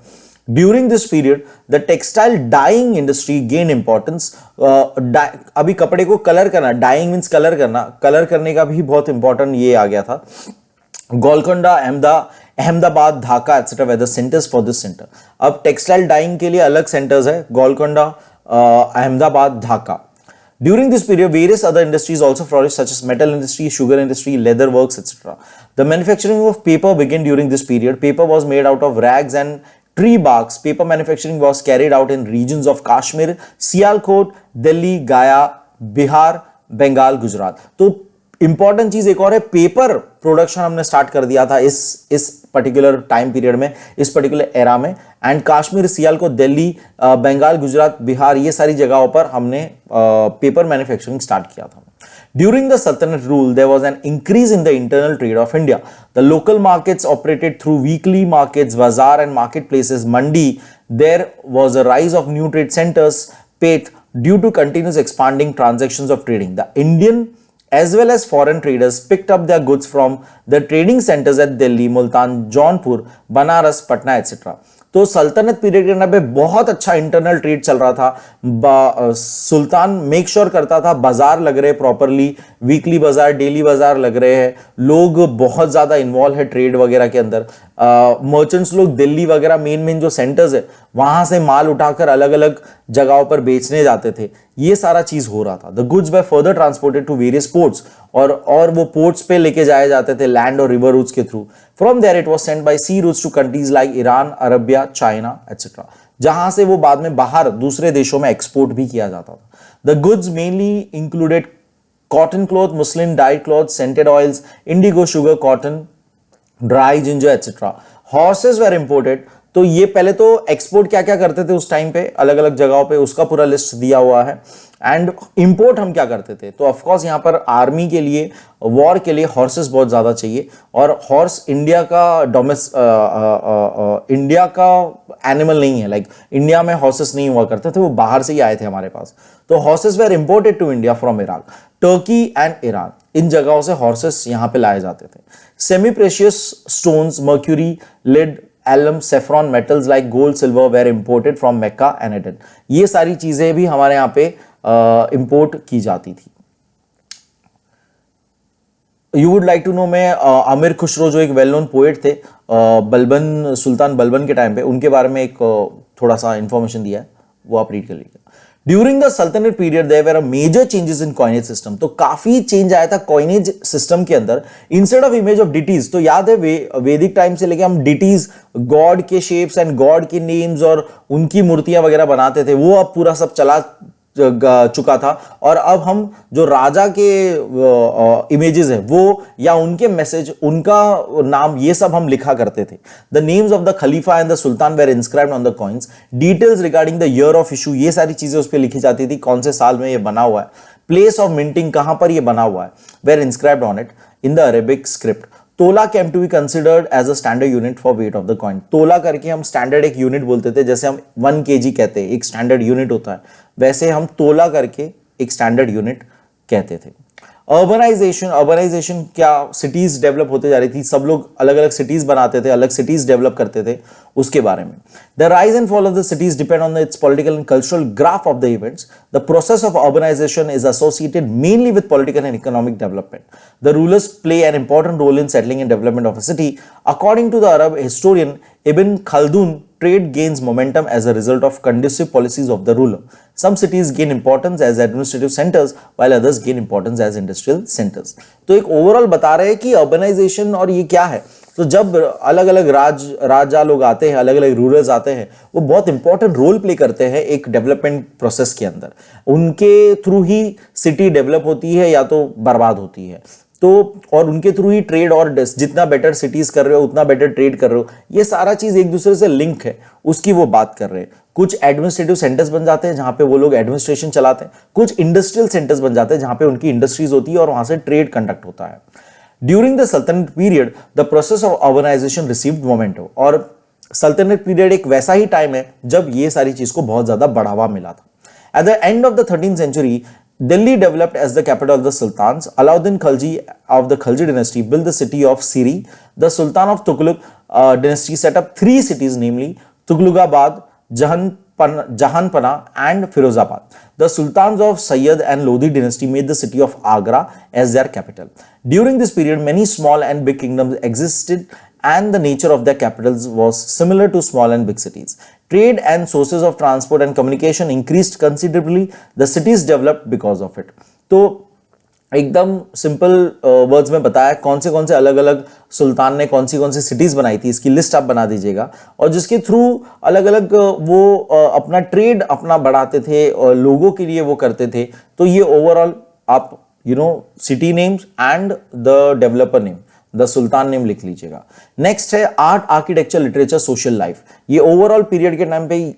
During this period the textile dyeing industry gain importance. अभी कपड़े को कलर करना, डाइंग मीन्स कलर करना, कलर करने का भी बहुत इंपॉर्टेंट ये आ गया था। Golconda, Ahmedabad, Dhaka etcetera were the centres for this centre. अब टेक्सटाइल डाइंग के लिए अलग सेंटर्स है, Golconda, Ahmedabad, Dhaka. During this period, various other industries also flourished, such as metal industry, sugar industry, leather works, etc. The manufacturing of paper began during this period. Paper was made out of rags and tree barks. Paper manufacturing was carried out in regions of Kashmir, Sialkot, Delhi, Gaya, Bihar, Bengal, Gujarat. तो important चीज एक और है, paper production हमने start कर दिया था इस पर्टिकुलर टाइम पीरियड में, इस पर्टिकुलर एरा में। एंड काश्मीर, सियालकोट, दिल्ली, बंगाल, गुजरात, बिहार, ये सारी जगहों पर हमने पेपर मैन्युफैक्चरिंग स्टार्ट किया था। During the Sultanate rule, there was an increase in the internal trade of India. The local markets operated through weekly markets, bazaar and marketplaces, mandi. There was a rise of new trade centers, Peth, due to continuous expanding transactions of trading. The Indian as well as foreign traders picked up their goods from the trading centers at Delhi, Multan, Jaunpur, Banaras, Patna, etc. तो सल्तनत period के नाम पे बहुत अच्छा internal trade चल रहा था। सुल्तान मेक श्योर करता था बाजार लग रहे प्रॉपरली, वीकली बाजार, डेली बाजार लग रहे हैं, लोग बहुत ज्यादा इन्वॉल्व है ट्रेड वगैरह के अंदर। मर्चेंट्स लोग दिल्ली वगैरह मेन जो सेंटर्स है वहां से माल उठाकर अलग अलग जगहों पर बेचने जाते थे। ये सारा चीज हो रहा था। The goods were further transported to various ports, और वो पोर्ट्स पे लेके जाए जाते थे लैंड और रिवर रूट्स के through. From there it was sent by sea routes to countries like Iran, Arabia, China etcetera, जहां से वो बाद में बाहर दूसरे देशों में एक्सपोर्ट भी किया जाता था। The goods mainly included cotton cloth, muslin, died cloth, scented oils, Indigo, sugar, cotton, dry ginger etcetera. Horses were imported. तो ये पहले तो एक्सपोर्ट क्या क्या करते थे उस टाइम पे अलग अलग जगहों पे, उसका पूरा लिस्ट दिया हुआ है। एंड इंपोर्ट हम क्या करते थे, तो ऑफ कोर्स यहां पर आर्मी के लिए, वॉर के लिए हॉर्सेस बहुत ज्यादा चाहिए, और हॉर्स इंडिया का एनिमल नहीं है। लाइक इंडिया में हॉर्सेस नहीं हुआ करते थे, वो बाहर से ही आए थे हमारे पास। तो horses were imported to India from Iraq, Turkey and Iran. इन जगहों से हॉर्सेस यहां पे लाए जाते थे। Semi precious stones, mercury, lead, alum, saffron, metals like gold, silver were imported from Mecca and Aden. ये सारी चीजें भी हमारे यहाँ पे इंपोर्ट की जाती थी। You would like to know, मैं अमीर खुसरो जो एक वेल नोन पोएट थे बलबन, सुल्तान बलबन के टाइम पे, उनके बारे में एक थोड़ा सा इंफॉर्मेशन दिया है, वो आप रीड कर लीजिए। ड्यूरिंग द सल्तनत period there were major changes in coinage system. तो काफी चेंज आया था कॉइनेज सिस्टम के अंदर। Instead of image of deities, तो याद है वैदिक टाइम से लेके हम डिटीज, गॉड के शेप्स एंड गॉड के नेम्स और उनकी मूर्तियां वगैरह बनाते थे, वो अब पूरा सब चला चुका था। और अब हम जो राजा के इमेजेस है वो, या उनके मैसेज, उनका नाम, ये सब हम लिखा करते थे। The names of the khalifa and the sultan were inscribed on the coins. Details regarding the year of issue, ये सारी चीजें उस पर लिखी जाती थी, कौन से साल में ये बना हुआ है। प्लेस ऑफ मिंटिंग, कहां पर ये बना हुआ है, were inscribed on it in the Arabic script. Tola came to be considered as a standard unit for weight of the coin. Tola करके हम स्टैंडर्ड एक यूनिट बोलते थे, जैसे हम 1 kg कहते हैं, एक स्टैंडर्ड यूनिट होता है, वैसे हम तोला करके एक स्टैंडर्ड यूनिट कहते थे। अर्बनाइजेशन क्या, सिटीज डेवलप होते जा रही थी, सब लोग अलग अलग सिटीज बनाते थे, अलग सिटीज डेवलप करते थे, उसके बारे में। The rise and fall of the cities depend on its political and cultural graph of the events. The process of urbanisation is associated mainly with political and economic development. The rulers play an important role in settling and development of a city. According to the Arab historian Ibn Khaldun, trade gains momentum as a result of conducive policies of the ruler. Some cities gain importance as administrative centers while others gain importance as industrial centers. तो एक overall बता रहे हैं कि urbanisation और ये क्या है। तो जब अलग अलग राजा लोग आते हैं, अलग अलग रूलर्स आते हैं, वो बहुत इंपॉर्टेंट रोल प्ले करते हैं एक डेवलपमेंट प्रोसेस के अंदर। उनके थ्रू ही सिटी डेवलप होती है या तो बर्बाद होती है। तो और उनके थ्रू ही ट्रेड, और जितना बेटर सिटीज कर रहे हो उतना बेटर ट्रेड कर रहे हो, ये सारा चीज एक दूसरे से लिंक है, उसकी वो बात कर रहे हैं। कुछ एडमिनिस्ट्रेटिव सेंटर्स बन जाते हैं जहां पे वो लोग एडमिनिस्ट्रेशन चलाते हैं, कुछ इंडस्ट्रियल सेंटर्स बन जाते हैं जहां पे उनकी इंडस्ट्रीज होती है और वहां से ट्रेड कंडक्ट होता है। ड्यूरिंग द सल्तनत period the process of urbanisation received momentum, और सल्तनत पीरियड एक वैसा ही टाइम है जब ये सारी चीज को बहुत ज्यादा बढ़ावा मिला था। Eight the end of the 13th century, Delhi developed as the capital of the sultans. Alauddin Khilji of the Khilji dynasty built the city of Siri. The Sultan of Tughlaq dynasty set up 3 cities, namely Tughlaqabad, Jahanpana and Firozabad. The Sultans of Sayyid and Lodi dynasty made the city of Agra as their capital. During this period, many small and big kingdoms existed, and the nature of their capitals was similar to small and big cities. Trade and sources of transport and communication increased considerably. The cities developed because of it. तो एकदम simple words में बताया कौन से अलग अलग सुल्तान ने कौन सी सिटीज बनाई थी, इसकी लिस्ट आप बना दीजिएगा, और जिसके थ्रू अलग अलग वो अपना ट्रेड अपना बढ़ाते थे और लोगों के लिए वो करते थे। तो ये ओवरऑल आप city names and the developer name, the सुल्तान नेम लिख लीजिएगा। नेक्स्ट है art, architecture, literature, social life. ये ओवरऑल पीरियड के टाइम पे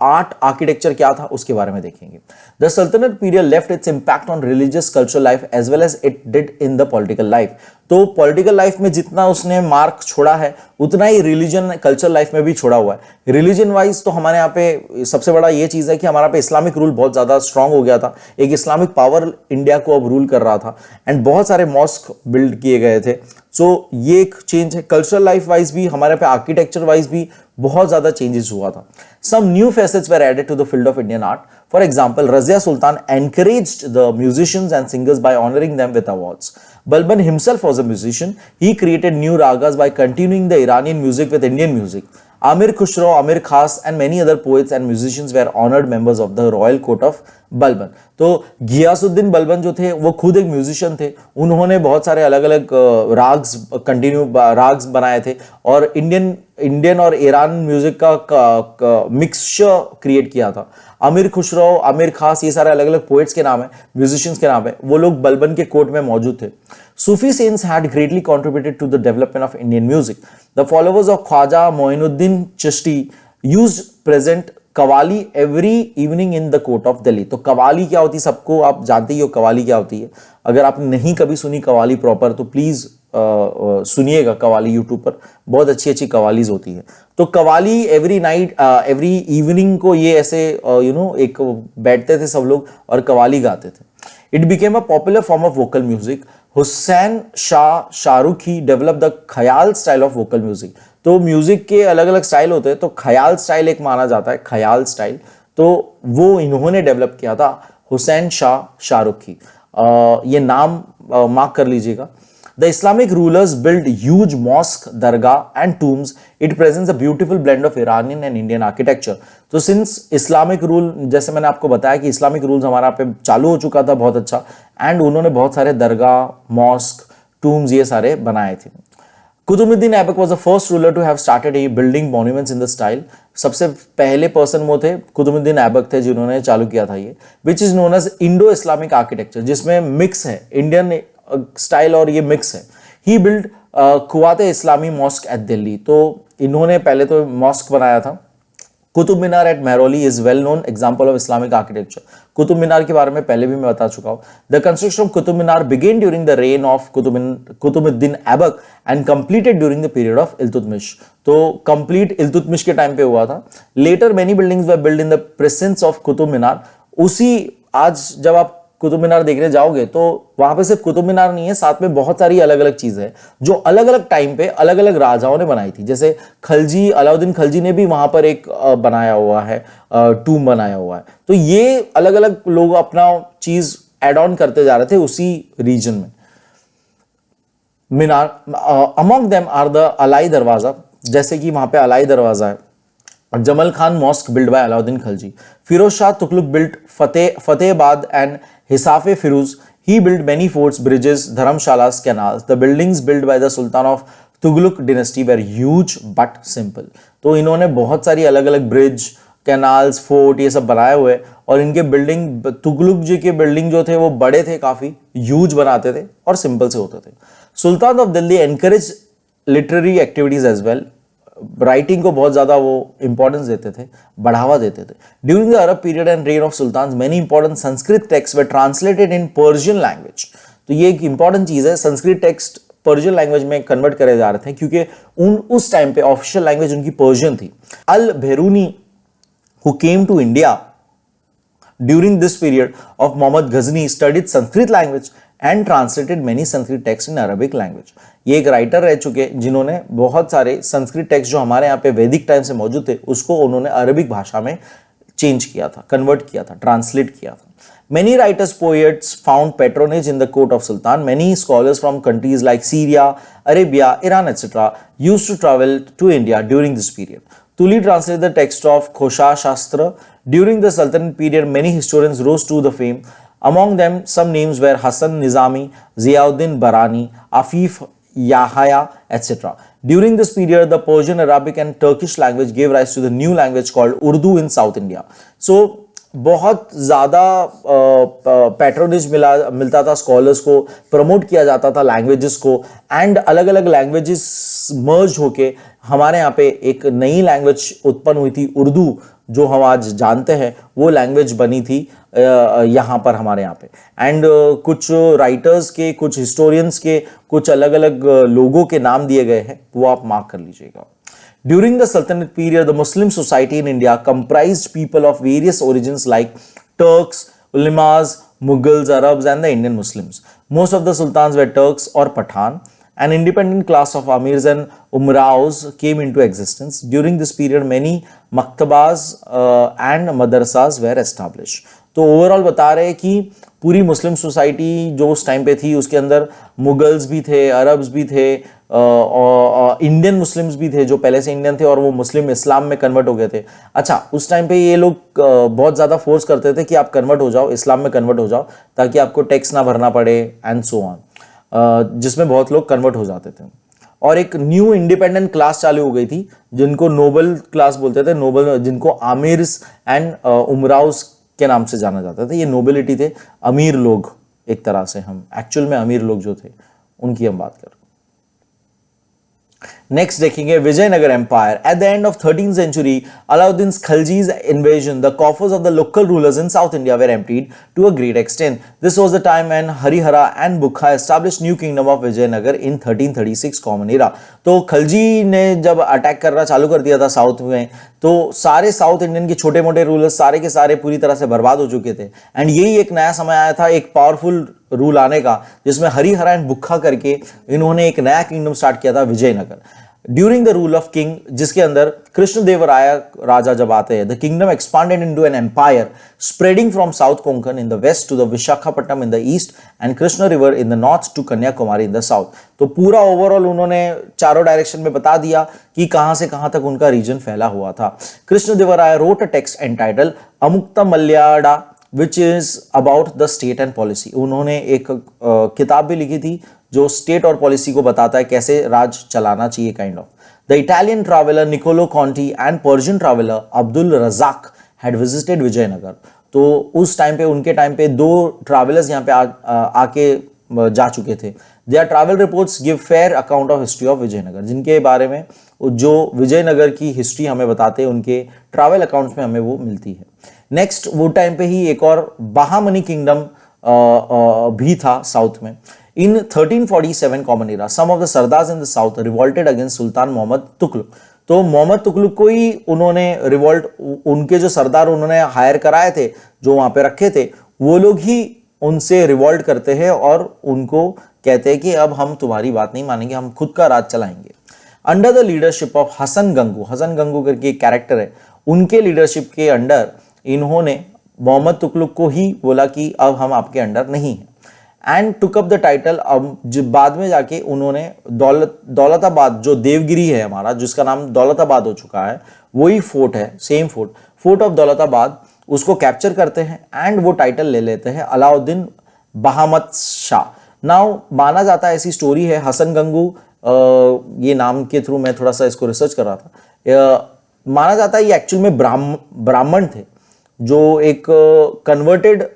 आर्ट आर्किटेक्चर क्या था उसके बारे में देखेंगे। द सल्तनत period left its impact on religious cultural life as well as it did in the political life. तो पॉलिटिकल लाइफ में जितना उसने मार्क छोड़ा है उतना ही रिलीजन कल्चरल लाइफ में भी छोड़ा हुआ है। रिलीजन वाइज तो हमारे यहाँ पे सबसे बड़ा ये चीज है कि हमारा पे इस्लामिक रूल बहुत ज्यादा स्ट्रांग हो गया था, एक इस्लामिक पावर इंडिया को अब रूल कर रहा था, एंड बहुत सारे मॉस्क बिल्ड किए गए थे। सो ये एक चेंज है। कल्चरल लाइफ वाइज भी हमारे पे आर्किटेक्चर वाइज भी बहुत ज्यादा चेंजेस हुआ था। Some new facets were added to the field of Indian art. For example, Razia Sultan encouraged the musicians and singers by honoring them with awards. Balban himself was a musician. He created new ragas by continuing the Iranian music with Indian music. Amir Khusro, Amir Khas and many other poets and musicians were honored members of the royal court of Balban. तो घियासुद्दीन बलबन जो थे वो खुद एक musician थे, उन्होंने बहुत सारे अलग अलग राग्स बनाए थे और इंडियन और ईरान म्यूजिक का मिक्सचर क्रिएट किया था। अमीर खुसरो, अमीर खास, ये सारे अलग अलग पोएट्स के नाम है, म्यूजिशियंस के नाम है, वो लोग बलबन के कोर्ट में मौजूद थे। सूफी saints had greatly contributed to the development of Indian music. The followers of Khwaja Moinuddin Chishti used present qawwali every evening in the court of Delhi. तो कवाली क्या होती है सबको आप जानते ही हो, कवाली क्या होती है। अगर आपने नहीं कभी सुनी कवाली प्रॉपर तो प्लीज सुनिएगा कवाली, यूट्यूब पर बहुत अच्छी अच्छी कवालीज होती है। तो qawwali every night every evening को ये ऐसे एक बैठते थे सब लोग और कवाली गाते थे। It became a popular form of vocal music. Hussain Shah Sharqi develop the khayal style of vocal music. तो म्यूजिक के अलग अलग स्टाइल होते हैं, तो ख्याल स्टाइल एक माना जाता है, ख्याल स्टाइल, तो वो इन्होंने डेवलप किया था, हुसैन शाह शाहरुखी। ये नाम मार्क कर लीजिएगा। The Islamic rulers built huge mosque, dargah and tombs. It presents a beautiful blend of Iranian and Indian architecture. तो since Islamic rule, जैसे मैंने आपको बताया कि Islamic rules हमारा पे चालू हो चुका था बहुत अच्छा, and उन्होंने बहुत सारे दरगाह, मॉस्क, टूम्स ये सारे बनाए थे। Qutubuddin Aibak was the first ruler to have started a building monuments in the style. सबसे पहले पर्सन वो थे कुतुबुद्दीन ऐबक थे जिन्होंने चालू किया था ये, which is known as Indo-Islamic architecture, जिसमें मिक्स है इंडियन स्टाइल और ये मिक्स है। He build Quwwatul Islam mosque at Delhi. तो इन्होंने पहले तो मॉस्क बनाया था। Qutub Minar at Mehrauli is well known example of Islamic architecture. Qutub Minar के बारे में पहले भी मैं बता चुका हूं। The construction of Qutub Minar began during the reign of Qutbuddin Aibak and completed during the period of Iltutmish. तो कंप्लीट इल्तुतमिश के टाइम पे हुआ था। Later many buildings were build in the presence of Qutub Minar. उसी आज जब आप कुतुब मीनार देखने जाओगे तो वहां पे सिर्फ कुतुब मीनार नहीं है, साथ में बहुत सारी अलग अलग चीजें हैं जो अलग अलग टाइम पे अलग अलग राजाओं ने बनाई थी। जैसे खलजी, अलाउद्दीन खलजी ने भी वहां पर एक बनाया हुआ है, टूम बनाया हुआ है। तो ये अलग अलग लोग अपना चीज एड ऑन करते जा रहे थे उसी रीजन में। Minar among them are the Alai Darwaza, जैसे कि वहां पे अलाई दरवाजा है। Jamal Khan mosque build by Alauddin Khalji. Firoz Shah Tughlaq built Fatehabad and Hisare Firoz. He built many forts, bridges, dharamshalas, canals. The buildings built by the Sultan of Tughlaq dynasty were huge but simple. तो इन्होंने बहुत सारी अलग अलग ब्रिज, कैनाल्स, फोर्ट ये सब बनाए हुए, और इनके बिल्डिंग तुगलक जी के बिल्डिंग जो थे वो बड़े थे, काफी ह्यूज बनाते थे और सिंपल से होते थे। Sultan of Delhi encourage literary activities as well. Writing को बहुत ज्यादा वो इंपॉर्टेंस देते थे, बढ़ावा देते थे। During the Arab period and rain of sultan many important Sanskrit text way translated in Persian language. तो ये एक इंपॉर्टेंट चीज है, संस्कृत टेक्स्ट पर्शियन लैंग्वेज में कन्वर्ट करे जा रहे थे क्योंकि उस टाइम पे ऑफिशियल लैंग्वेज उनकी पर्शियन थी। Al Beruni who came to India during this period of Muhammad Ghazni studied Sanskrit language and translated many Sanskrit texts in Arabic language। ये एक राइटर रह चुके जिन्होंने बहुत सारे संस्कृत टेक्स्ट जो हमारे यहाँ पे वैदिक टाइम से मौजूद थे उसको उन्होंने अरबिक भाषा में चेंज किया था, कन्वर्ट किया था, ट्रांसलेट किया था। Many writers, poets found patronage in the court of Sultan. Many scholars from countries like Syria, Arabia, Iran, etc. used to travel to India during this period. Tuli translated the text of Khosha Shastra. During the Sultanate period, many historians rose to the fame. Among them, some names were Hassan Nizami, Ziauddin Barani, Afif Yahya, etc. During this period, the Persian, Arabic and Turkish language gave rise to the new language called Urdu in South India. So, बहुत ज़्यादा patronage मिलता था scholars को, promote किया जाता था languages को, and अलग अलग लैंग्वेजेस मर्ज होके हमारे यहाँ पे एक नई लैंग्वेज उत्पन्न हुई थी, उर्दू, जो हम आज जानते हैं वो लैंग्वेज बनी थी यहाँ पर हमारे यहाँ पे। एंड कुछ राइटर्स के, कुछ हिस्टोरियंस के, कुछ अलग अलग लोगों के नाम दिए गए हैं, वो आप मार्क कर लीजिएगा। During the Sultanate period, the Muslim society in India comprised people of various origins like Turks, Ulemas, Mughals, Arabs and the Indian Muslims. Most of the sultans were Turks or Pathan. An independent class of amirs and umraos came into existence. During this period, many maktabas and madrasas were established. तो overall बता रहे हैं कि पूरी मुस्लिम society जो उस time पे थी उसके अंदर मुगल्स भी थे, अरब्स भी थे, इंडियन मुस्लिम्स भी थे जो पहले से इंडियन थे और वो मुस्लिम इस्लाम में कन्वर्ट हो गए थे। अच्छा, उस टाइम पे ये लोग बहुत ज़्यादा फोर्स करते थे कि आप कन्वर्ट हो जाओ, इस्लाम में कन्वर्ट हो जाओ ताकि आपको टैक्स ना भरना पड़े एंड सो ऑन, जिसमें बहुत लोग कन्वर्ट हो जाते थे। और एक न्यू इंडिपेंडेंट क्लास चालू हो गई थी जिनको नोबल क्लास बोलते थे, नोबल, जिनको आमिर्स एंड उमराउस के नाम से जाना जाता था। ये नोबिलिटी थे, अमीर लोग, एक तरह से हम एक्चुअल में अमीर लोग जो थे उनकी हम बात कर। नेक्स्ट देखेंगे Vijayanagar empire. At the end of 13th century, Alauddin's Khalji's invasion, the coffers of the local rulers in South India were emptied to a great extent. This was the time when Harihara and Bukha established new kingdom of Vijayanagar in 1336 Common Era। तो खलजी ने जब attack करना चालू कर दिया था south में, तो सारे साउथ इंडियन के छोटे मोटे रूलर्स सारे के सारे पूरी तरह से बर्बाद हो चुके थे। एंड यही एक नया समय आया था एक पावरफुल रूल आने का, जिसमें हरिहरा एंड बुक्खा करके इन्होंने एक नया किंगडम स्टार्ट किया था, Vijayanagar. During the rule of king, जिसके अंदर कृष्णदेवराय राजा जब आते हैं, the kingdom expanded into an empire spreading from south Konkan in the west to the Visakhapatnam in the east and Krishna river in the north to Kanyakumari in the south. तो पूरा overall उन्होंने चारों डायरेक्शन में बता दिया कि कहां से कहां तक उनका रीजन फैला हुआ था। Krishnadevaraya wrote a text entitled Amuktamalyada which is about the state and policy. उन्होंने एक किताब भी लिखी थी जो स्टेट और पॉलिसी को बताता है कैसे राज चलाना चाहिए, kind of. The Italian traveller Niccolo Conti and Persian traveller Abdul Razzaq had visited Vijayanagar. तो उस टाइम पे, उनके टाइम पे दो ट्रैवलर्स यहाँ पे आके जा चुके थे। Their travel reports give fair account of history of Vijayanagar, जिनके बारे में जो विजयनगर की हिस्ट्री हमें बताते हैं उनके ट्रैवल अकाउंट्स में हमें वो मिलती है। नेक्स्ट, वो टाइम पे ही एक और बहामनी किंगडम भी था साउथ में। In 1347 Common Era, some of the Sardars in the south revolted against Sultan Muhammad Tughlaq। तो मोहम्मद तुगलक को ही उन्होंने रिवोल्ट, उनके जो सरदार उन्होंने हायर कराए थे, जो वहां पे रखे थे, वो लोग ही उनसे रिवोल्ट करते हैं और उनको कहते हैं कि अब हम तुम्हारी बात नहीं मानेंगे, हम खुद का राज चलाएंगे। Under the leadership of Hasan Gangu, Hasan Gangu करके एक कैरेक्टर है, उनके लीडरशिप के अंडर इन्होंने मोहम्मद तुगलक को ही बोला कि अब हम आपके अंडर नहीं हैं, and took up the title. अब बाद में जाके उन्होंने दौलताबाद, जो देवगिरी है हमारा, जिसका नाम दौलताबाद हो चुका है, वही फोर्ट है, सेम फोर्ट ऑफ दौलताबाद, उसको कैप्चर करते हैं एंड वो टाइटल ले लेते हैं अलाउद्दीन बहामत शाह। नाउ माना जाता है, ऐसी स्टोरी है, हसन गंगू, ये नाम के थ्रू मैं थोड़ा सा इसको रिसर्च कर रहा था, माना जाता है ये एक्चुअल में ब्राह्मण थे जो एक कन्वर्टेड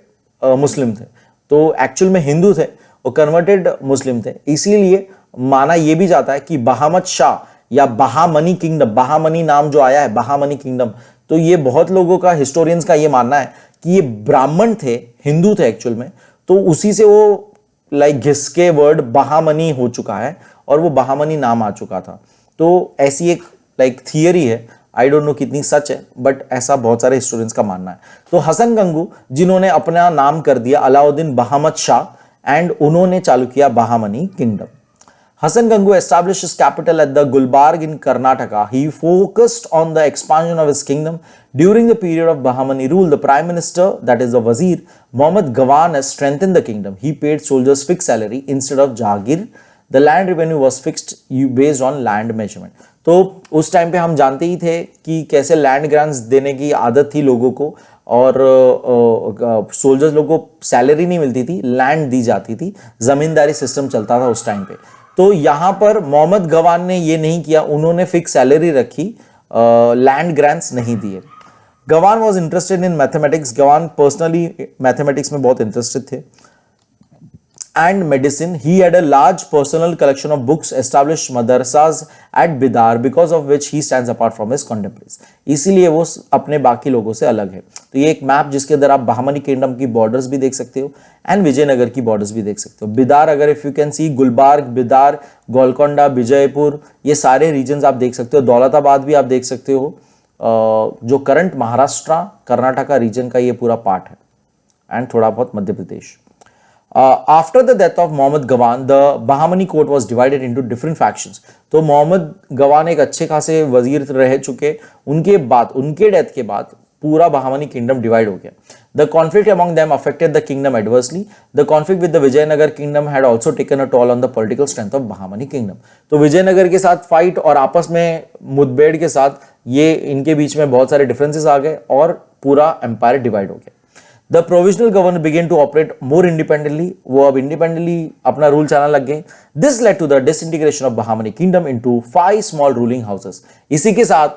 मुस्लिम थे। तो एक्चुअल में हिंदू थे और कन्वर्टेड मुस्लिम थे, इसीलिए माना यह भी जाता है कि बहामत शाह या बहामनी किंगडम, बहामनी नाम जो आया है बहामनी किंगडम, तो ये बहुत लोगों का, हिस्टोरियंस का ये मानना है कि ये ब्राह्मण थे, हिंदू थे एक्चुअल में, तो उसी से वो लाइक घिस के वर्ड बहामनी हो चुका है और वो बहामनी नाम आ चुका था। तो ऐसी एक लाइक थियरी है, आई डोंट नो कितनी सच है, बट ऐसा बहुत सारे हिस्टोरियंस का मानना है। तो हसन गंगू जिन्होंने अपना नाम कर दिया अलाउद्दीन बहामद शाह एंड उन्होंने चालू किया Bahmani kingdom. Hassan Gangu established his capital at the Gulbarg in Karnataka. He focused on the expansion of his kingdom. During the period of Bahamani rule, the Prime Minister, that is the Wazir, Muhammad Gawan, has strengthened the kingdom. He paid soldiers fixed salary instead of Jagir. The land revenue was fixed based on land measurement. तो उस time पे हम जानते ही थे कि कैसे land grants देने की आदत थी लोगों को, और सोल्जर्स लोगों को सैलरी नहीं मिलती थी, लैंड दी जाती थी, जमींदारी सिस्टम चलता था उस टाइम पे। तो यहां पर मोहम्मद गवान ने ये नहीं किया, उन्होंने फिक्स सैलरी रखी, लैंड ग्रांट्स नहीं दिए। Gawan was interested in mathematics, Gawan personally mathematics में बहुत इंटरेस्टेड थे, and medicine. He had a large personal collection of books, established madrasas at Bidar, because of which he stands apart from his contemporaries. इसीलिए वो अपने बाकी लोगों से अलग है। तो ये एक मैप जिसके अंदर आप बहामनी किंगडम की बॉर्डर्स भी देख सकते हो एंड विजयनगर की बॉर्डर्स भी देख सकते हो। बिदार, अगर if you can see, Gulbarga, Bidar, Golconda, Vijayapur, ये सारे रीजन्स आप देख सकते हो। दौलताबाद भी आप देख सकते हो, जो करंट महाराष्ट्र कर्नाटका रीजन का ये पूरा पार्ट है, एंड थोड़ा बहुत Madhya Pradesh. After the death of Muhammad Gawan, the Bahamani court was divided into different factions. तो मोहम्मद गवान एक अच्छे खासे वजीर रह चुके, उनके बाद, उनके डेथ के बाद पूरा बहामनी किंगडम डिवाइड हो गया। The conflict among them affected the kingdom adversely. The conflict with the Vijayanagar kingdom had also taken a toll on the political strength of Bahamani kingdom. तो विजयनगर के साथ फाइट और आपस में मुठभेड़ के साथ ये इनके बीच में बहुत सारे डिफरेंसेस आ गए और पूरा एम्पायर डिवाइड हो गया। The provisional governor began to operate more independently. वो अब इंडिपेंडेंटली अपना रूल चलाने लग गए। This led to the disintegration of Bahamani kingdom into 5 small ruling houses. इसी के साथ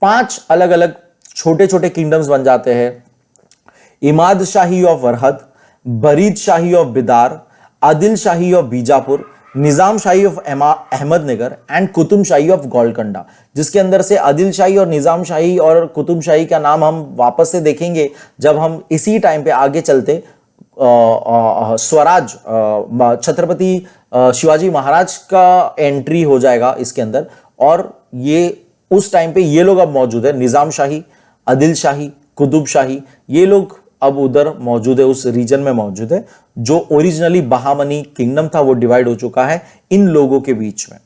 5 अलग अलग छोटे छोटे किंगडम्स बन जाते हैं। इमाद शाही ऑफ वरहद, Barid Shahi of Bidar, Adil Shahi of Bijapur, Nizam Shahi of Ahmednagar and Qutub Shahi of Golconda, जिसके अंदर से आदिल शाही और निजाम शाही और कुतुब शाही का नाम हम वापस से देखेंगे जब हम इसी टाइम पे आगे चलते स्वराज छत्रपति शिवाजी महाराज का एंट्री हो जाएगा इसके अंदर, और ये उस टाइम पे ये लोग अब मौजूद है, निजाम शाही, आदिल शाही, कुतुब शाही, ये लोग अब उधर मौजूद है, उस रीजन में मौजूद है। जो ओरिजिनली बहामनी किंगडम था वो डिवाइड हो चुका है इन लोगों के बीच में।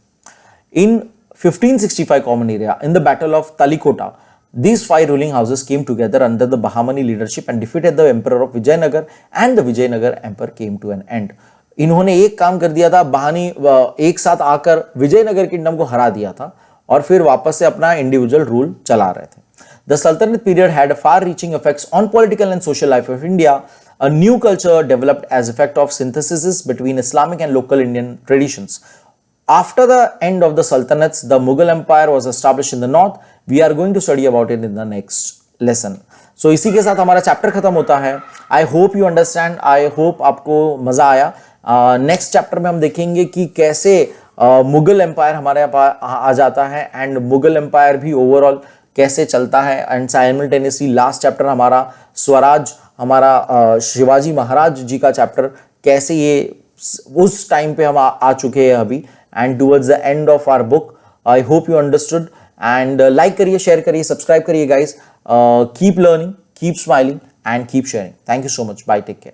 इन 1565 common area, in the battle of Talikota, these 5 ruling houses came together under the Bahamani leadership and defeated the emperor of Vijayanagar, and the Vijayanagar emperor came to an end. इन्होंने एक काम कर दिया था, बहानी एक साथ आकर विजयनगर किंगडम को हरा दिया था और फिर वापस से अपना इंडिविजुअल रूल चला रहे थे। The Sultanate period had far-reaching effects on political and social life of India. A new culture developed as effect of synthesis between Islamic and local Indian traditions. After the end of the Sultanates, the Mughal Empire was established in the north. We are going to study about it in the next lesson. So इसी के साथ हमारा chapter खत्म होता है। I hope you understand. I hope आपको मजा आया। नेक्स्ट चैप्टर में हम देखेंगे कि कैसे मुगल एम्पायर हमारे यहाँ आ जाता है एंड मुगल एम्पायर भी ओवरऑल कैसे चलता है, एंड साइमल्टेनियसली लास्ट चैप्टर हमारा स्वराज, हमारा शिवाजी महाराज जी का चैप्टर, कैसे ये उस टाइम पे हम आ चुके हैं अभी, and towards the end of our book. I hope you understood, and like करिए, शेयर करिए, सब्सक्राइब करिए guys. Keep learning, keep smiling and keep sharing. Thank you so much, bye, take care.